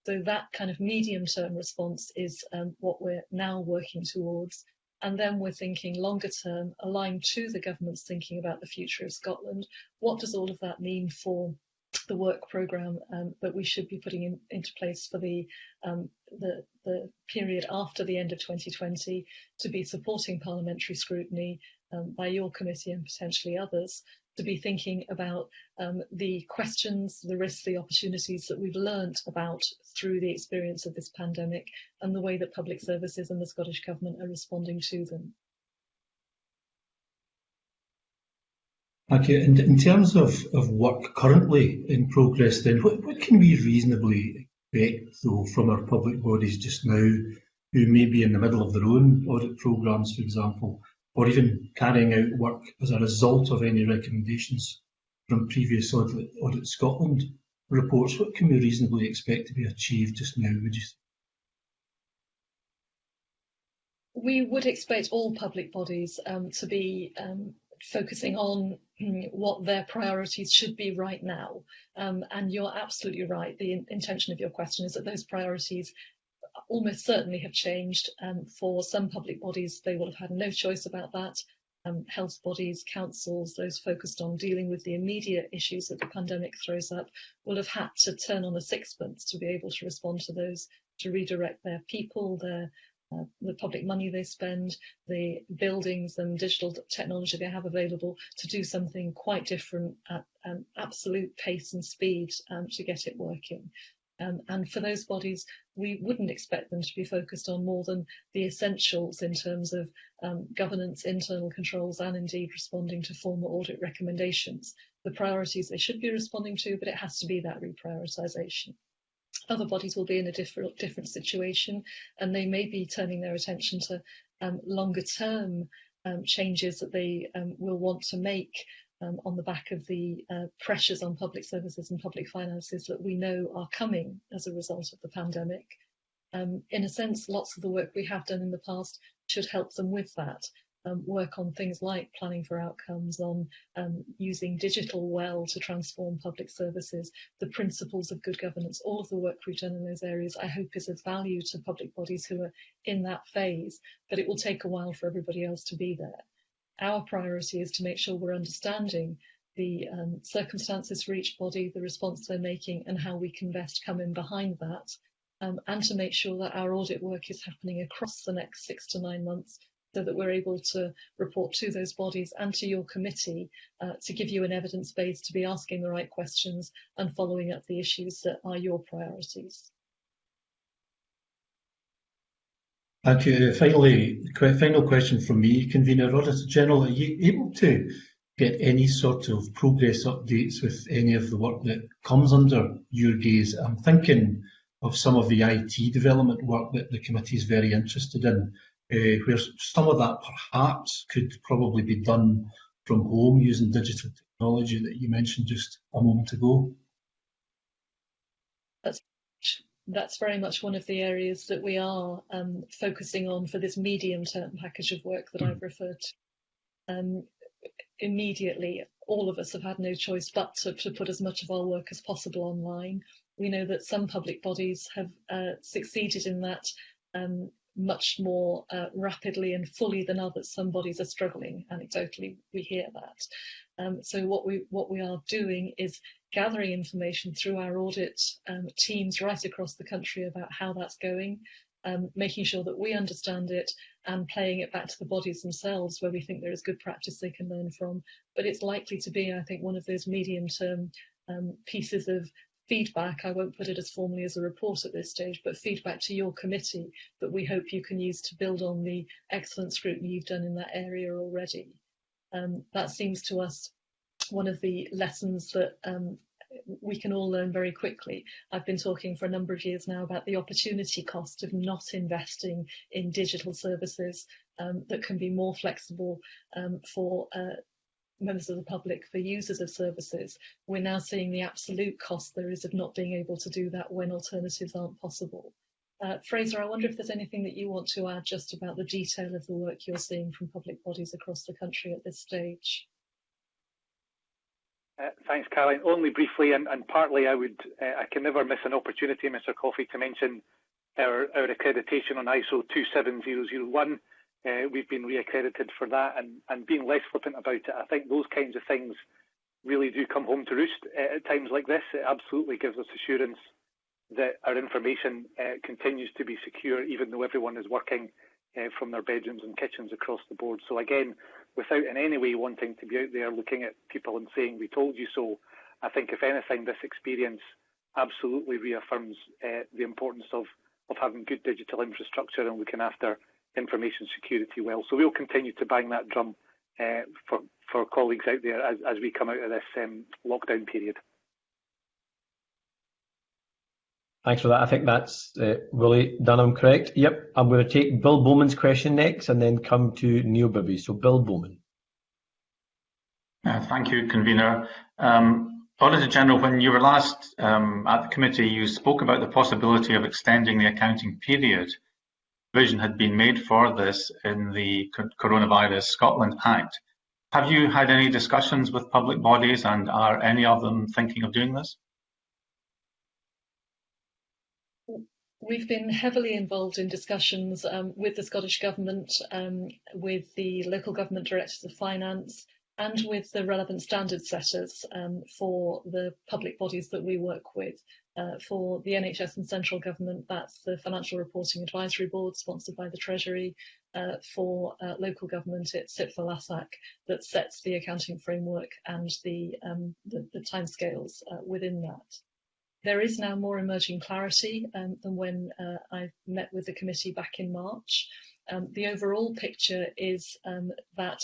So that kind of medium-term response is what we're now working towards. And then we're thinking longer term, aligned to the government's thinking about the future of Scotland. What does all of that mean for the work programme that we should be putting into place for the period after the end of 2020 to be supporting parliamentary scrutiny by your committee and potentially others, to be thinking about the questions, the risks, the opportunities that we've learnt about through the experience of this pandemic and the way that public services and the Scottish Government are responding to them. Thank you. And in terms of work currently in progress, then what can we reasonably expect, though, from our public bodies just now, who may be in the middle of their own audit programmes, for example, or even carrying out work as a result of any recommendations from previous Audit Scotland reports? What can we reasonably expect to be achieved just now, would you say? We would expect all public bodies to be focusing on what their priorities should be right now. And you're absolutely right. The intention of your question is that those priorities almost certainly have changed. For some public bodies, they will have had no choice about that. Health bodies, councils, those focused on dealing with the immediate issues that the pandemic throws up, will have had to turn on a sixpence to be able to respond to those, to redirect their people, the public money they spend, the buildings and digital technology they have available to do something quite different at absolute pace and speed to get it working. And for those bodies, we wouldn't expect them to be focused on more than the essentials in terms of governance, internal controls, and indeed responding to formal audit recommendations. The priorities they should be responding to, but it has to be that reprioritisation. Other bodies will be in a different situation, and they may be turning their attention to longer term changes that they will want to make on the back of the pressures on public services and public finances that we know are coming as a result of the pandemic. In a sense, lots of the work we have done in the past should help them with that. Work on things like planning for outcomes, on using digital well to transform public services, the principles of good governance, all of the work we've done in those areas, I hope is of value to public bodies who are in that phase, but it will take a while for everybody else to be there. Our priority is to make sure we're understanding the circumstances for each body, the response they're making, and how we can best come in behind that, and to make sure that our audit work is happening across the next 6 to 9 months, so that we're able to report to those bodies and to your committee to give you an evidence base to be asking the right questions and following up the issues that are your priorities. Thank you. Finally, final question from me, Convener. Auditor General, are you able to get any sort of progress updates with any of the work that comes under your gaze? I'm thinking of some of the IT development work that the committee is very interested in, where some of that perhaps could probably be done from home using digital technology that you mentioned just a moment ago? That's very much one of the areas that we are focusing on for this medium-term package of work that I've referred to. Immediately, all of us have had no choice but to put as much of our work as possible online. We know that some public bodies have succeeded in that much more rapidly and fully than others. Some bodies are struggling. Anecdotally, we hear that. So what we are doing is gathering information through our audit teams right across the country about how that's going, making sure that we understand it and playing it back to the bodies themselves where we think there is good practice they can learn from. But it's likely to be, I think, one of those medium-term pieces of feedback. I won't put it as formally as a report at this stage, but feedback to your committee that we hope you can use to build on the excellent scrutiny you've done in that area already. That seems to us one of the lessons that we can all learn very quickly. I've been talking for a number of years now about the opportunity cost of not investing in digital services that can be more flexible for members of the public, for users of services. We're now seeing the absolute cost there is of not being able to do that when alternatives aren't possible. Fraser, I wonder if there's anything that you want to add just about the detail of the work you're seeing from public bodies across the country at this stage. Thanks, Caroline. Only briefly, and partly I can never miss an opportunity, Mr. Coffey, to mention our accreditation on ISO 27001. We've been reaccredited for that, and being less flippant about it, I think those kinds of things really do come home to roost at times like this. It absolutely gives us assurance that our information continues to be secure, even though everyone is working from their bedrooms and kitchens across the board. So again, without in any way wanting to be out there looking at people and saying, we told you so, I think if anything, this experience absolutely reaffirms the importance of having good digital infrastructure and looking after information security well. So we'll continue to bang that drum for colleagues out there as we come out of this lockdown period. Thanks for that. I think that's Willie Dunham, correct? Yep. I'm going to take Bill Bowman's question next and then come to Neil Bibby. So Bill Bowman. Thank you, Convener. Auditor General, when you were last at the committee, you spoke about the possibility of extending the accounting period. Provision had been made for this in the Coronavirus Scotland Act. Have you had any discussions with public bodies, and are any of them thinking of doing this? We've been heavily involved in discussions with the Scottish Government, with the local government directors of finance, and with the relevant standard setters for the public bodies that we work with. For the NHS and central government, that's the Financial Reporting Advisory Board, sponsored by the Treasury. For local government, it's SIPFA-LASAC that sets the accounting framework and the timescales within that. There is now more emerging clarity than when I met with the committee back in March. The overall picture is that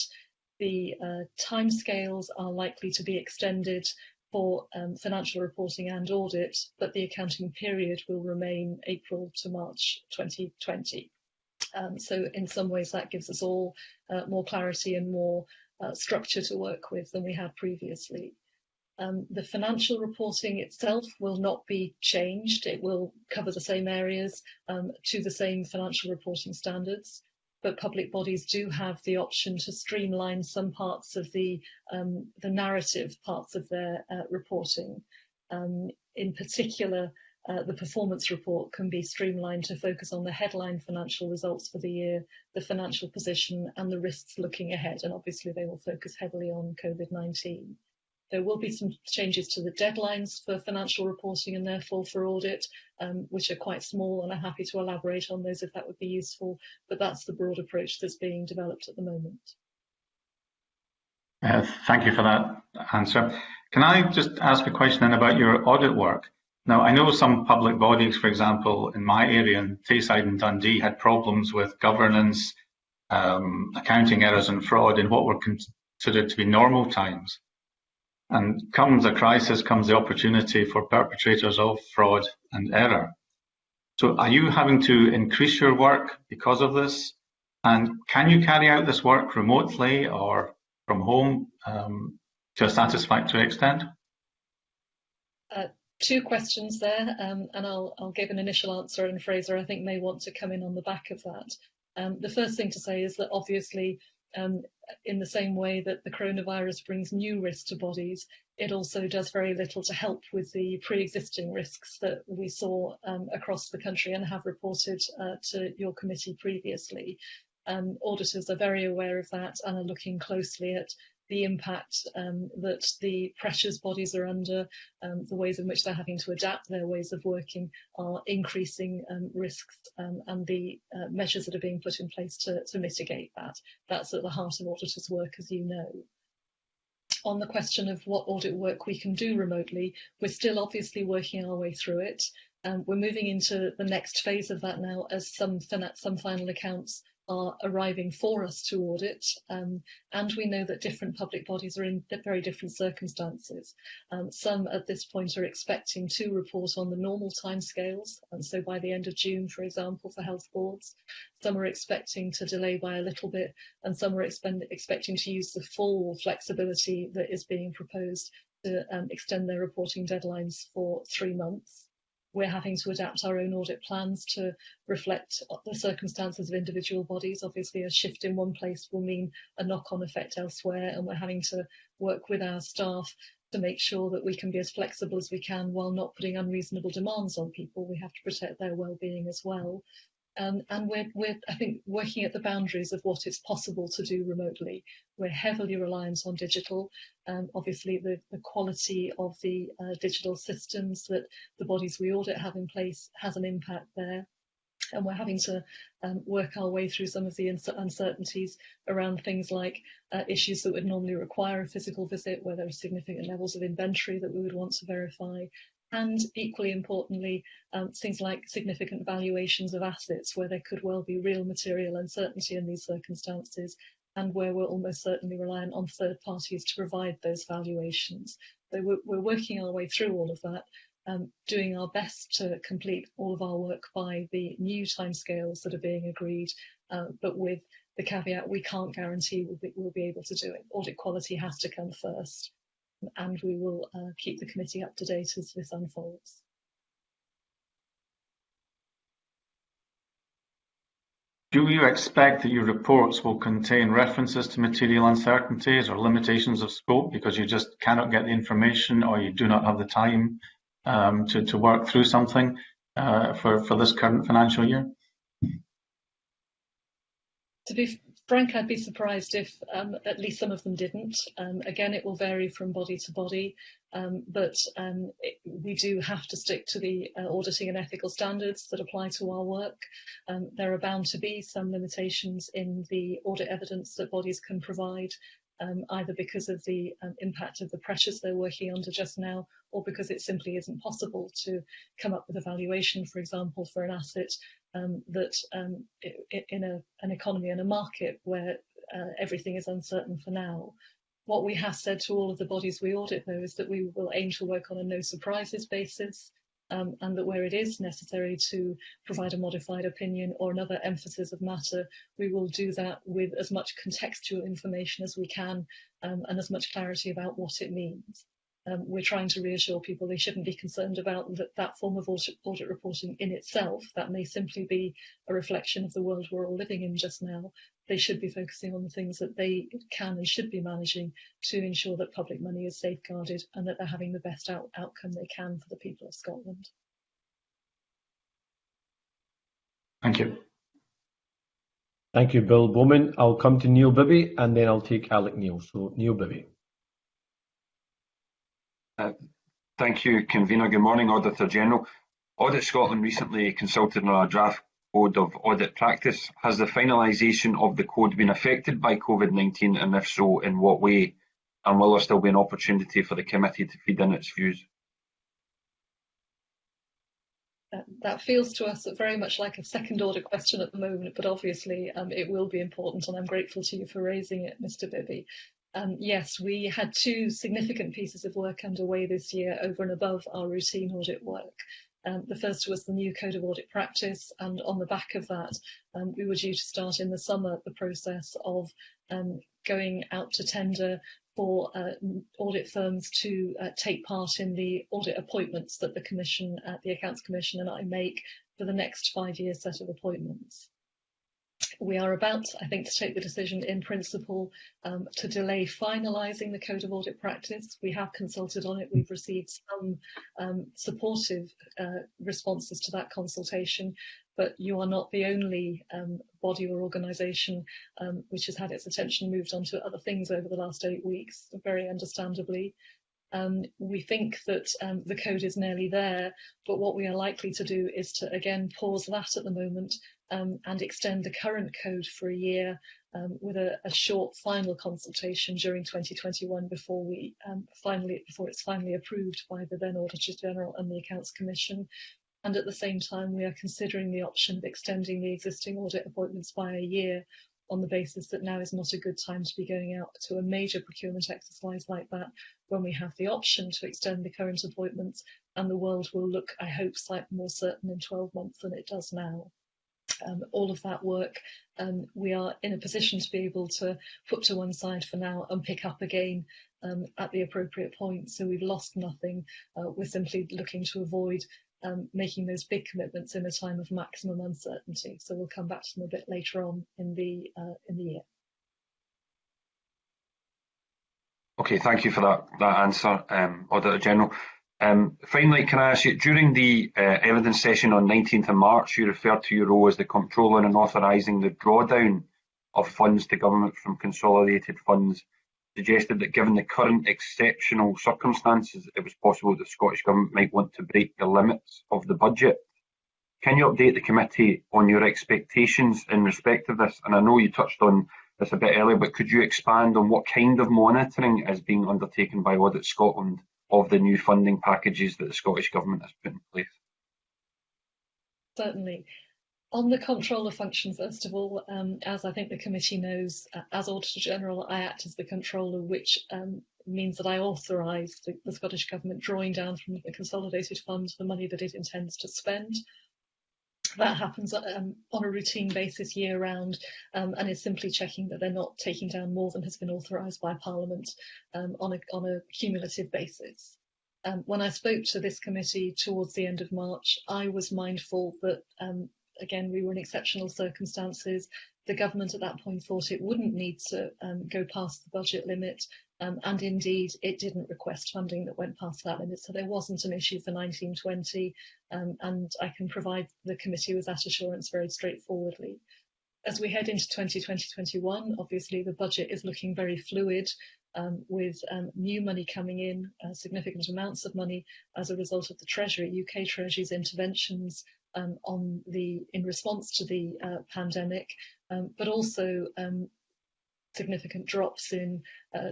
the timescales are likely to be extended for financial reporting and audit, but the accounting period will remain April to March 2020. So in some ways that gives us all more clarity and more structure to work with than we had previously. The financial reporting itself will not be changed. It will cover the same areas to the same financial reporting standards, but public bodies do have the option to streamline some parts of the narrative parts of their reporting. In particular, the performance report can be streamlined to focus on the headline financial results for the year, the financial position and the risks looking ahead, and obviously they will focus heavily on COVID-19. There will be some changes to the deadlines for financial reporting and therefore for audit, which are quite small, and I'm happy to elaborate on those if that would be useful, but that's the broad approach that's being developed at the moment. Thank you for that answer. Can I just ask a question then about your audit work? Now, I know some public bodies, for example, in my area in Tayside and Dundee, had problems with governance, accounting errors and fraud in what were considered to be normal times. And comes a crisis, comes the opportunity for perpetrators of fraud and error. So are you having to increase your work because of this? And can you carry out this work remotely or from home to a satisfactory extent? Two questions there, and I'll give an initial answer, and Fraser, I think, may want to come in on the back of that. The first thing to say is that obviously, in the same way that the coronavirus brings new risks to bodies, it also does very little to help with the pre-existing risks that we saw across the country and have reported to your committee previously. Auditors are very aware of that and are looking closely at the impact that the pressures bodies are under, the ways in which they're having to adapt their ways of working are increasing risks, and the measures that are being put in place to mitigate that. That's at the heart of auditors' work, as you know. On the question of what audit work we can do remotely, we're still obviously working our way through it. We're moving into the next phase of that now, as some final accounts are arriving for us to audit, and we know that different public bodies are in very different circumstances. Some at this point are expecting to report on the normal timescales, and so by the end of June, for example, for health boards. Some are expecting to delay by a little bit, and some are expecting to use the full flexibility that is being proposed to extend their reporting deadlines for 3 months. We're having to adapt our own audit plans to reflect the circumstances of individual bodies. Obviously, a shift in one place will mean a knock-on effect elsewhere, and we're having to work with our staff to make sure that we can be as flexible as we can while not putting unreasonable demands on people. We have to protect their well-being as well. And we're, I think, working at the boundaries of what is possible to do remotely. We're heavily reliant on digital. Obviously, the quality of the digital systems that the bodies we audit have in place has an impact there. And we're having to work our way through some of the uncertainties around things like issues that would normally require a physical visit, where there are significant levels of inventory that we would want to verify. And equally importantly, things like significant valuations of assets, where there could well be real material uncertainty in these circumstances, and where we're almost certainly reliant on third parties to provide those valuations. So we're working our way through all of that, doing our best to complete all of our work by the new timescales that are being agreed, but with the caveat we can't guarantee we'll be able to do it. Audit quality has to come first, and we will keep the committee up to date as this unfolds. Do you expect that your reports will contain references to material uncertainties or limitations of scope because you just cannot get the information, or you do not have the time to work through something for this current financial year? To be frank, I'd be surprised if at least some of them didn't. Again, it will vary from body to body, but we do have to stick to the auditing and ethical standards that apply to our work. There are bound to be some limitations in the audit evidence that bodies can provide, either because of the impact of the pressures they're working under just now, or because it simply isn't possible to come up with a valuation, for example, for an asset that in an economy and a market where everything is uncertain for now. What we have said to all of the bodies we audit, though, is that we will aim to work on a no surprises basis, and that where it is necessary to provide a modified opinion or another emphasis of matter, we will do that with as much contextual information as we can, and as much clarity about what it means. We're trying to reassure people they shouldn't be concerned about that form of audit reporting in itself. That may simply be a reflection of the world we're all living in just now. They should be focusing on the things that they can and should be managing to ensure that public money is safeguarded and that they're having the best outcome they can for the people of Scotland. Thank you. Thank you, Bill Bowman. I'll come to Neil Bibby and then I'll take Alec Neil. So, Neil Bibby. Thank you, Convener. Good morning, Auditor General. Audit Scotland recently consulted on a draft code of audit practice. Has the finalisation of the code been affected by COVID-19, and if so, in what way? And will there still be an opportunity for the committee to feed in its views? That feels to us very much like a second order question at the moment, but obviously it will be important, and I'm grateful to you for raising it, Mr. Bibby. Yes, we had two significant pieces of work underway this year over and above our routine audit work. The first was the new Code of Audit Practice, and on the back of that, we were due to start in the summer the process of going out to tender for audit firms to take part in the audit appointments that the Accounts Commission and I make for the next 5-year set of appointments. We are about, I think, to take the decision in principle to delay finalising the Code of Audit Practice. We have consulted on it. We've received some supportive responses to that consultation, but you are not the only body or organisation which has had its attention moved on to other things over the last 8 weeks, very understandably. We think that the code is nearly there, but what we are likely to do is to again pause that at the moment and extend the current code for a year with a short final consultation during 2021 before it's finally approved by the then Auditor General and the Accounts Commission. And at the same time, we are considering the option of extending the existing audit appointments by a year on the basis that now is not a good time to be going out to a major procurement exercise like that, when we have the option to extend the current appointments and the world will look, I hope, slightly more certain in 12 months than it does now. All of that work we are in a position to be able to put to one side for now and pick up again at the appropriate point. So we've lost nothing. We're simply looking to avoid making those big commitments in a time of maximum uncertainty. So we'll come back to them a bit later on in the year. Okay, thank you for that answer, Auditor General. Finally, can I ask you, during the evidence session on 19th of March, you referred to your role as the Comptroller in authorising the drawdown of funds to government from consolidated funds, suggested that given the current exceptional circumstances, it was possible that the Scottish Government might want to break the limits of the budget. Can you update the committee on your expectations in respect of this? And I know you touched on this a bit earlier, but could you expand on what kind of monitoring is being undertaken by Audit Scotland of the new funding packages that the Scottish Government has put in place? Certainly. On the controller function, first of all, as I think the committee knows, as Auditor General, I act as the controller, which means that I authorise the Scottish Government drawing down from the consolidated fund the money that it intends to spend. That happens on a routine basis year round and is simply checking that they're not taking down more than has been authorised by Parliament on a cumulative basis. When I spoke to this committee towards the end of March, I was mindful that again, we were in exceptional circumstances. The government at that point thought it wouldn't need to go past the budget limit, and indeed it didn't request funding that went past that limit, so there wasn't an issue for 1920, and I can provide the committee with that assurance very straightforwardly. As we head into 2020-21, obviously the budget is looking very fluid, with new money coming in, significant amounts of money as a result of the Treasury, UK Treasury's interventions in response to the pandemic, but also significant drops in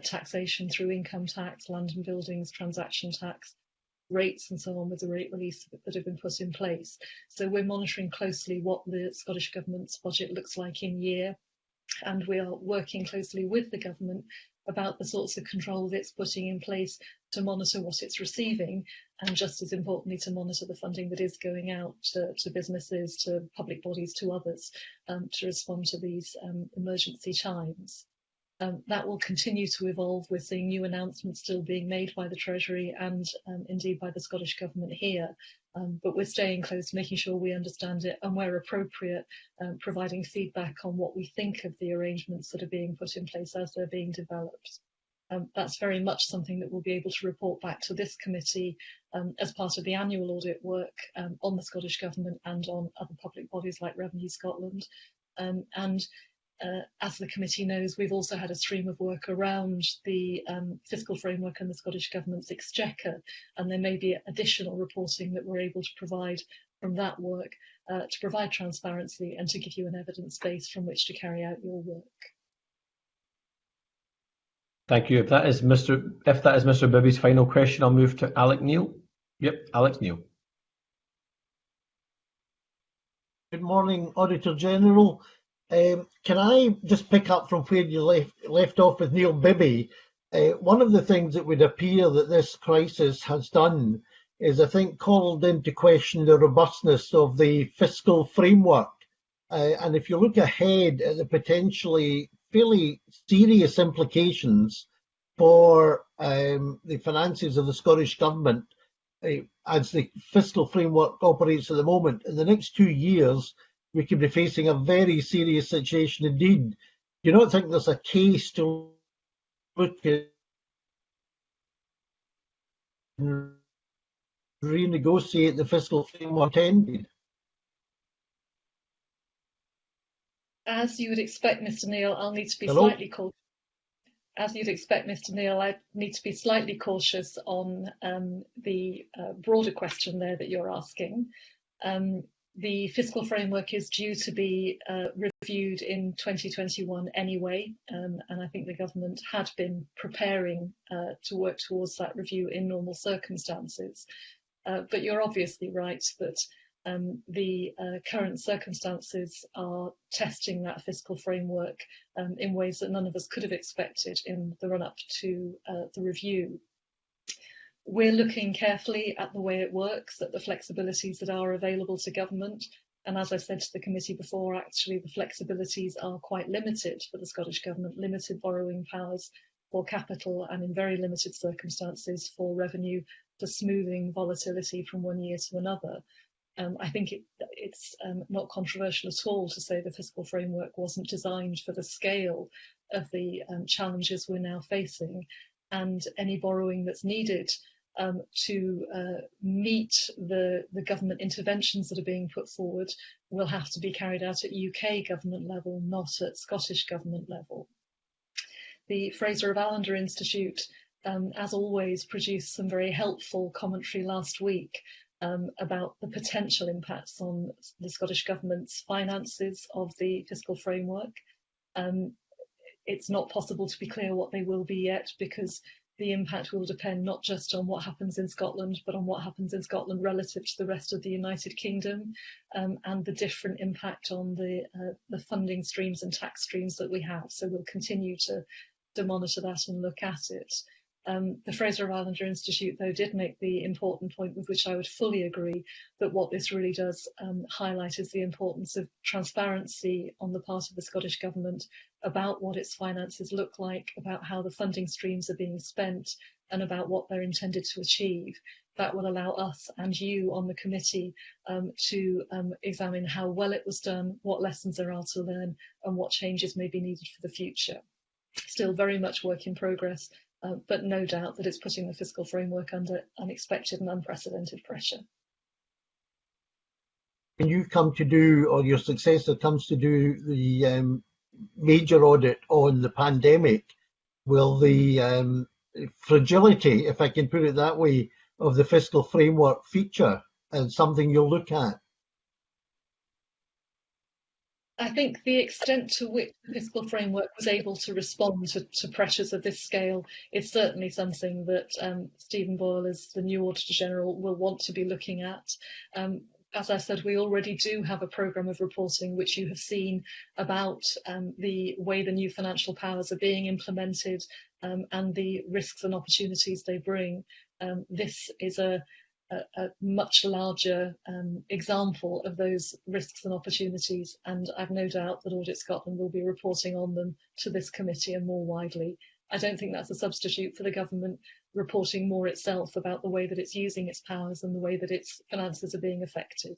taxation through income tax, land and buildings, transaction tax, rates and so on, with the rate release that have been put in place. So we're monitoring closely what the Scottish Government's budget looks like in year, and we are working closely with the government about the sorts of controls it's putting in place to monitor what it's receiving, and just as importantly to monitor the funding that is going out to businesses, to public bodies, to others, to respond to these emergency times. That will continue to evolve. We're seeing new announcements still being made by the Treasury and indeed by the Scottish Government here, but we're staying close, making sure we understand it, and where appropriate, providing feedback on what we think of the arrangements that are being put in place as they're being developed. That's very much something that we'll be able to report back to this committee as part of the annual audit work on the Scottish Government and on other public bodies like Revenue Scotland. As the committee knows, we've also had a stream of work around the fiscal framework and the Scottish Government's exchequer, and there may be additional reporting that we're able to provide from that work to provide transparency and to give you an evidence base from which to carry out your work. Thank you. If that is Mr. Bibby's final question, I'll move to Alex Neil. Yep, Alex Neil. Good morning, Auditor General. Can I just pick up from where you left off with Neil Bibby? One of the things that would appear that this crisis has done is, I think, called into question the robustness of the fiscal framework. And if you look ahead at the potentially fairly serious implications for the finances of the Scottish Government as the fiscal framework operates at the moment. In the next 2 years, we could be facing a very serious situation indeed. Do you not think there's a case to look at and renegotiate the fiscal framework ended? As you would expect, Mr. Neil, I'll need to be Hello? slightly cautious. As you'd expect, Mr. Neil, I need to be slightly cautious on the broader question there that you're asking. The fiscal framework is due to be reviewed in 2021 anyway, and I think the government had been preparing to work towards that review in normal circumstances. But you're obviously right that the current circumstances are testing that fiscal framework in ways that none of us could have expected in the run-up to the review. We're looking carefully at the way it works, at the flexibilities that are available to government. And as I said to the committee before, actually the flexibilities are quite limited for the Scottish Government, limited borrowing powers for capital and in very limited circumstances for revenue, for smoothing volatility from one year to another. I think it's not controversial at all to say the fiscal framework wasn't designed for the scale of the challenges we're now facing, and any borrowing that's needed to meet the government interventions that are being put forward will have to be carried out at UK government level, not at Scottish government level. The Fraser of Allender Institute, as always, produced some very helpful commentary last week about the potential impacts on the Scottish Government's finances of the fiscal framework. It's not possible to be clear what they will be yet, because the impact will depend not just on what happens in Scotland, but on what happens in Scotland relative to the rest of the United Kingdom, and the different impact on the funding streams and tax streams that we have. So we'll continue to monitor that and look at it. The Fraser of Allender Institute, though, did make the important point with which I would fully agree, that what this really does highlight is the importance of transparency on the part of the Scottish Government about what its finances look like, about how the funding streams are being spent, and about what they're intended to achieve. That will allow us and you on the committee to examine how well it was done, what lessons there are to learn, and what changes may be needed for the future. Still very much work in progress, but no doubt that it's putting the fiscal framework under unexpected and unprecedented pressure. When you come to do, or your successor comes to do the major audit on the pandemic, will the fragility, if I can put it that way, of the fiscal framework feature as something you'll look at? I think the extent to which the fiscal framework was able to respond to pressures of this scale is certainly something that Stephen Boyle, as the new Auditor General, will want to be looking at. As I said, we already do have a programme of reporting which you have seen about the way the new financial powers are being implemented and the risks and opportunities they bring. This is a much larger example of those risks and opportunities, and I've no doubt that Audit Scotland will be reporting on them to this committee and more widely. I don't think that's a substitute for the government reporting more itself about the way that it's using its powers and the way that its finances are being affected.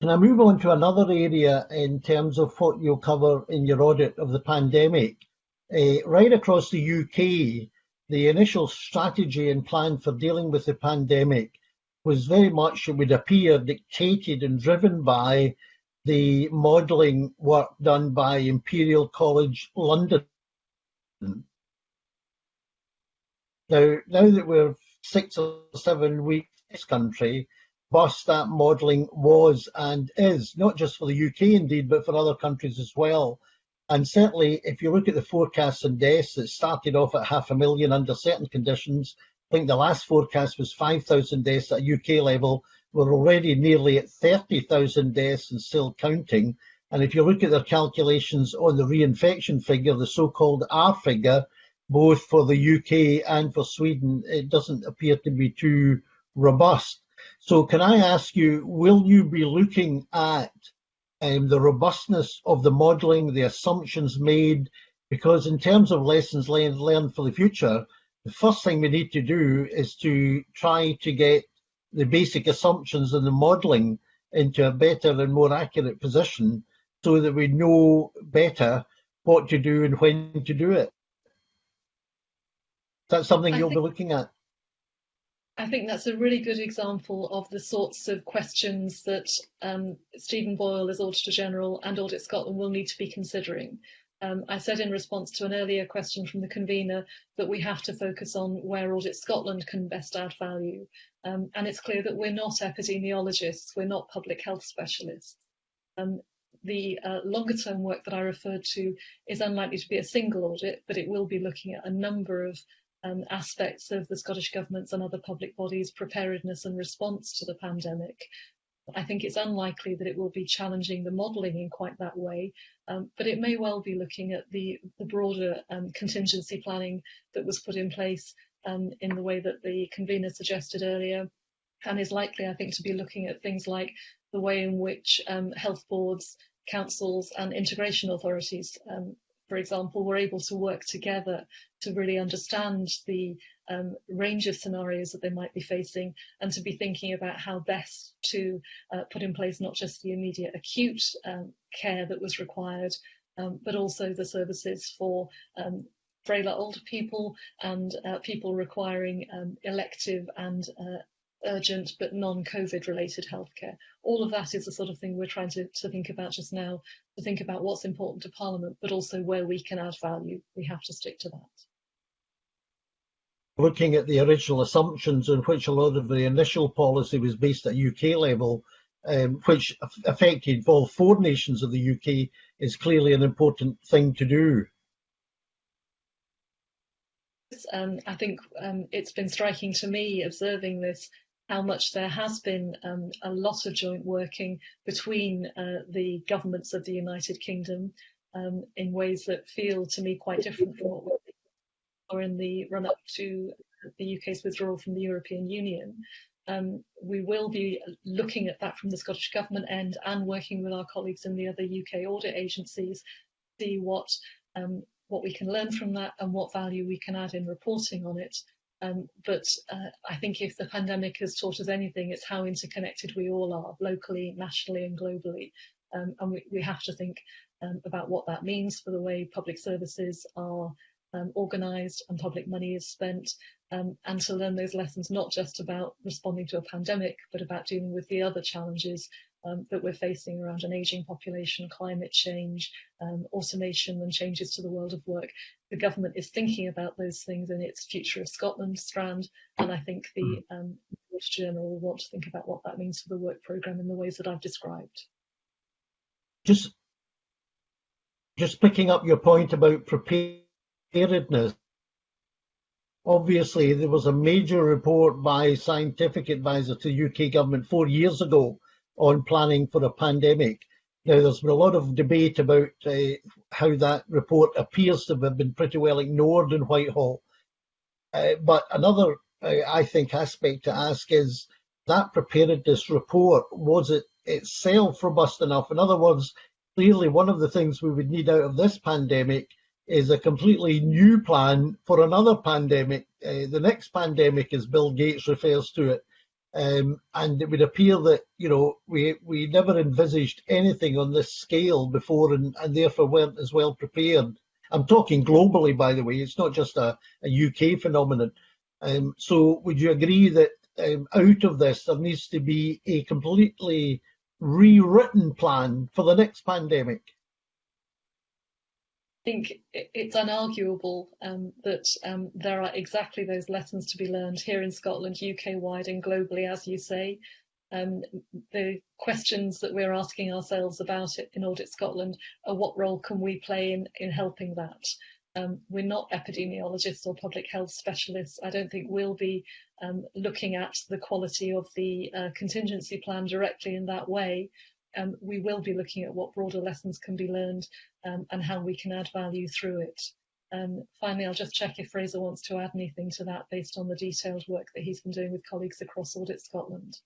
Can I move on to another area in terms of what you'll cover in your audit of the pandemic? Right across the UK, the initial strategy and plan for dealing with the pandemic was very much, it would appear, dictated and driven by the modelling work done by Imperial College London. Now that we're 6 or 7 weeks in this country, robust that modelling was and is, not just for the UK indeed, but for other countries as well. And certainly, if you look at the forecasts on deaths, it started off at 500,000 under certain conditions. I think the last forecast was 5,000 deaths at a UK level. We're already nearly at 30,000 deaths and still counting. And if you look at their calculations on the reinfection figure, the so-called R figure, both for the UK and for Sweden, it doesn't appear to be too robust. So can I ask you, will you be looking at the robustness of the modelling, the assumptions made because in terms of lessons learned for the future, the first thing we need to do is to try to get the basic assumptions and the modelling into a better and more accurate position so that we know better what to do and when to do it. That's something you'll be looking at. I think that's a really good example of the sorts of questions that Stephen Boyle as Auditor General and Audit Scotland will need to be considering. I said in response to an earlier question from the convener that we have to focus on where Audit Scotland can best add value. And it's clear that we're not epidemiologists, we're not public health specialists. The longer term work that I referred to is unlikely to be a single audit, but it will be looking at a number of aspects of the Scottish Government's and other public bodies' preparedness and response to the pandemic. I think it's unlikely that it will be challenging the modelling in quite that way, but it may well be looking at the broader contingency planning that was put in place in the way that the convener suggested earlier, and is likely, I think, to be looking at things like the way in which health boards, councils and integration authorities, for example, were able to work together to really understand the range of scenarios that they might be facing and to be thinking about how best to put in place not just the immediate acute care that was required, but also the services for frailer older people and people requiring elective and urgent but non-COVID related healthcare. All of that is the sort of thing we're trying to think about just now, to think about what's important to Parliament, but also where we can add value. We have to stick to that. Looking at the original assumptions on which a lot of the initial policy was based at UK level, which affected all 4 nations of the UK, is clearly an important thing to do. I think it's been striking to me observing this, how much there has been a lot of joint working between the governments of the United Kingdom in ways that feel to me quite different from what we're in the run-up to the UK's withdrawal from the European Union. We will be looking at that from the Scottish Government end and working with our colleagues in the other UK audit agencies to see what we can learn from that and what value we can add in reporting on it. But I think if the pandemic has taught us anything, it's how interconnected we all are, locally, nationally and globally. And we have to think about what that means for the way public services are organised and public money is spent, and to learn those lessons not just about responding to a pandemic, but about dealing with the other challenges that we're facing around an ageing population, climate change, automation and changes to the world of work. The government is thinking about those things in its Future of Scotland strand, and I think the Auditor General will want to think about what that means for the work programme in the ways that I've described. Just picking up your point about preparedness, obviously there was a major report by scientific advisor to the UK government 4 years ago on planning for a pandemic. Now, there's been a lot of debate about how that report appears to have been pretty well ignored in Whitehall. But another, I think, aspect to ask is that preparedness report, was it itself robust enough? In other words, clearly one of the things we would need out of this pandemic is a completely new plan for another pandemic, the next pandemic, as Bill Gates refers to it. And it would appear that, you know, we never envisaged anything on this scale before, and therefore weren't as well prepared. I'm talking globally, by the way. It's not just a UK phenomenon. So would you agree that out of this there needs to be a completely rewritten plan for the next pandemic? I think it's unarguable that there are exactly those lessons to be learned here in Scotland, UK-wide and globally, as you say. The questions that we're asking ourselves about it in Audit Scotland are what role can we play in helping that? We're not epidemiologists or public health specialists. I don't think we'll be looking at the quality of the contingency plan directly in that way. We will be looking at what broader lessons can be learned and how we can add value through it. Finally, I'll just check if Fraser wants to add anything to that based on the detailed work that he's been doing with colleagues across Audit Scotland.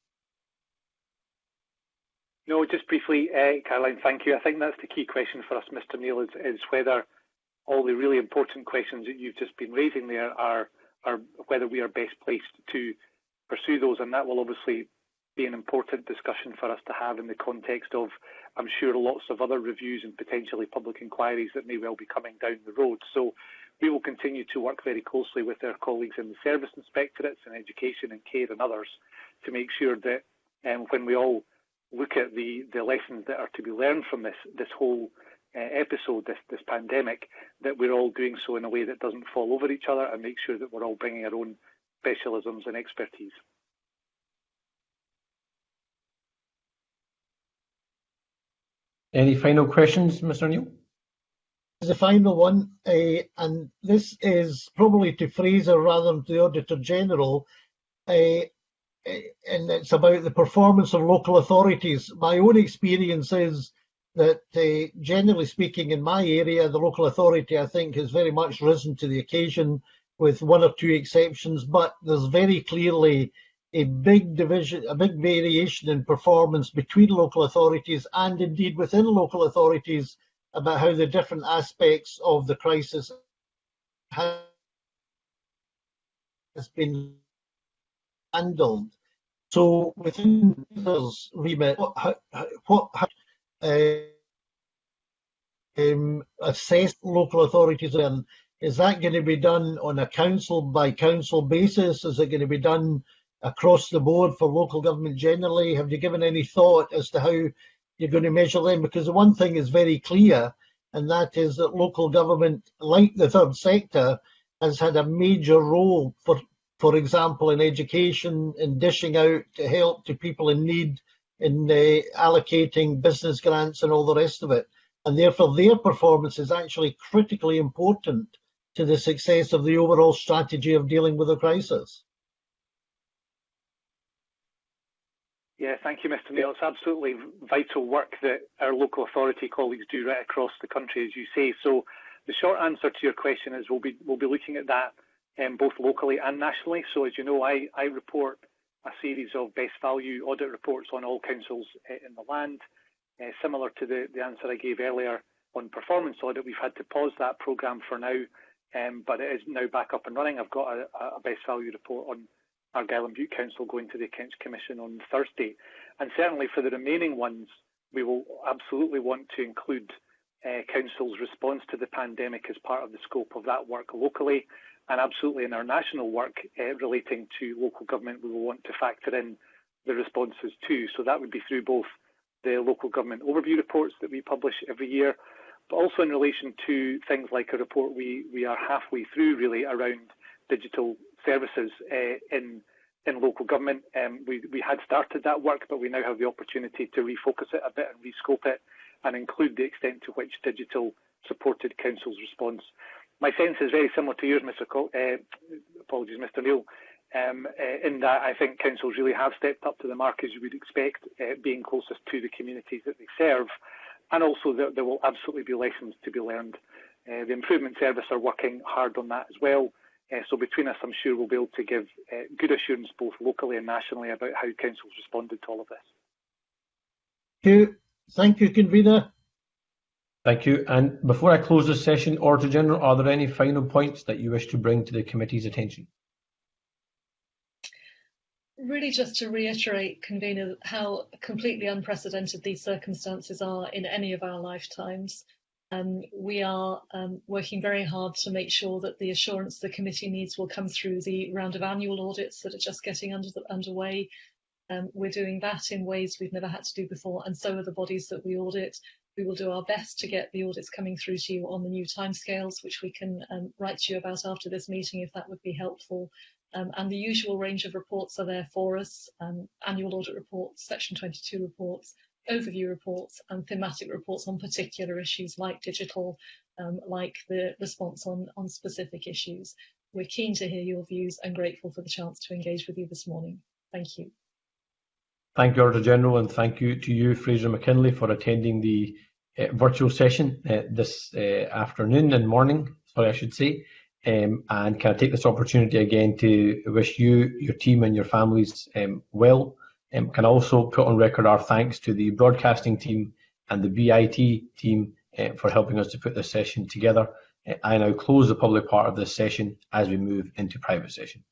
No, just briefly, Caroline, thank you. I think that's the key question for us, Mr. Neil, is whether all the really important questions that you've just been raising there are whether we are best placed to pursue those, and that will obviously be an important discussion for us to have in the context of, I'm sure, lots of other reviews and potentially public inquiries that may well be coming down the road. So we will continue to work very closely with our colleagues in the service inspectorates and education and care and others to make sure that when we all look at the lessons that are to be learned from this whole episode, this pandemic, that we're all doing so in a way that doesn't fall over each other and make sure that we're all bringing our own specialisms and expertise. Any final questions, Mr. Neil? The final one, and this is probably to Fraser rather than to the Auditor General, and it's about the performance of local authorities. My own experience is that, generally speaking, in my area, the local authority, I think, has very much risen to the occasion, with one or two exceptions, but there's very clearly a big division, a big variation in performance between local authorities and indeed within local authorities about how the different aspects of the crisis has been handled. So within this remit, assess local authorities, and is that going to be done on a council by council basis? Is it going to be done across the board for local government generally? Have you given any thought as to how you're going to measure them? Because the one thing is very clear, and that is that local government, like the third sector, has had a major role, for example, in education, in dishing out help to people in need, in allocating business grants and all the rest of it. And therefore their performance is actually critically important to the success of the overall strategy of dealing with the crisis. Yeah, thank you, Mr. Neil. It's absolutely vital work that our local authority colleagues do right across the country, as you say. So the short answer to your question is we'll be looking at that both locally and nationally. So as you know, I report a series of best value audit reports on all councils in the land. Similar to the answer I gave earlier on performance audit, we've had to pause that programme for now, but it is now back up and running. I've got a best value report on Argyll and Bute Council going to the Accounts Commission on Thursday. And certainly for the remaining ones, we will absolutely want to include councils' response to the pandemic as part of the scope of that work locally. And absolutely in our national work relating to local government, we will want to factor in the responses too. So that would be through both the local government overview reports that we publish every year, but also in relation to things like a report we are halfway through really around digital services in local government. We had started that work, but we now have the opportunity to refocus it a bit and rescope it and include the extent to which digital supported council's response. My sense is very similar to yours, Mr. Neil, in that I think councils really have stepped up to the mark, as you would expect, being closest to the communities that they serve, and also there will absolutely be lessons to be learned. The Improvement Service are working hard on that as well. So between us, I'm sure we'll be able to give good assurance both locally and nationally about how councils responded to all of this. Thank you, Convener. Thank you. And before I close this session, Auditor General, are there any final points that you wish to bring to the committee's attention? Really just to reiterate, Convener, how completely unprecedented these circumstances are in any of our lifetimes. We are working very hard to make sure that the assurance the committee needs will come through the round of annual audits that are just getting underway. We're doing that in ways we've never had to do before, and so are the bodies that we audit. We will do our best to get the audits coming through to you on the new timescales, which we can write to you about after this meeting if that would be helpful. And the usual range of reports are there for us, annual audit reports, Section 22 reports, overview reports and thematic reports on particular issues like digital, like the response on specific issues. We're keen to hear your views and grateful for the chance to engage with you this morning. Thank you. Thank you, Auditor General, and thank you to you, Fraser McKinlay, for attending the virtual session this afternoon and morning, sorry, I should say. And can I take this opportunity again to wish you, your team and your families well. Can I also put on record our thanks to the broadcasting team and the BIT team for helping us to put this session together. I now close the public part of this session as we move into private session.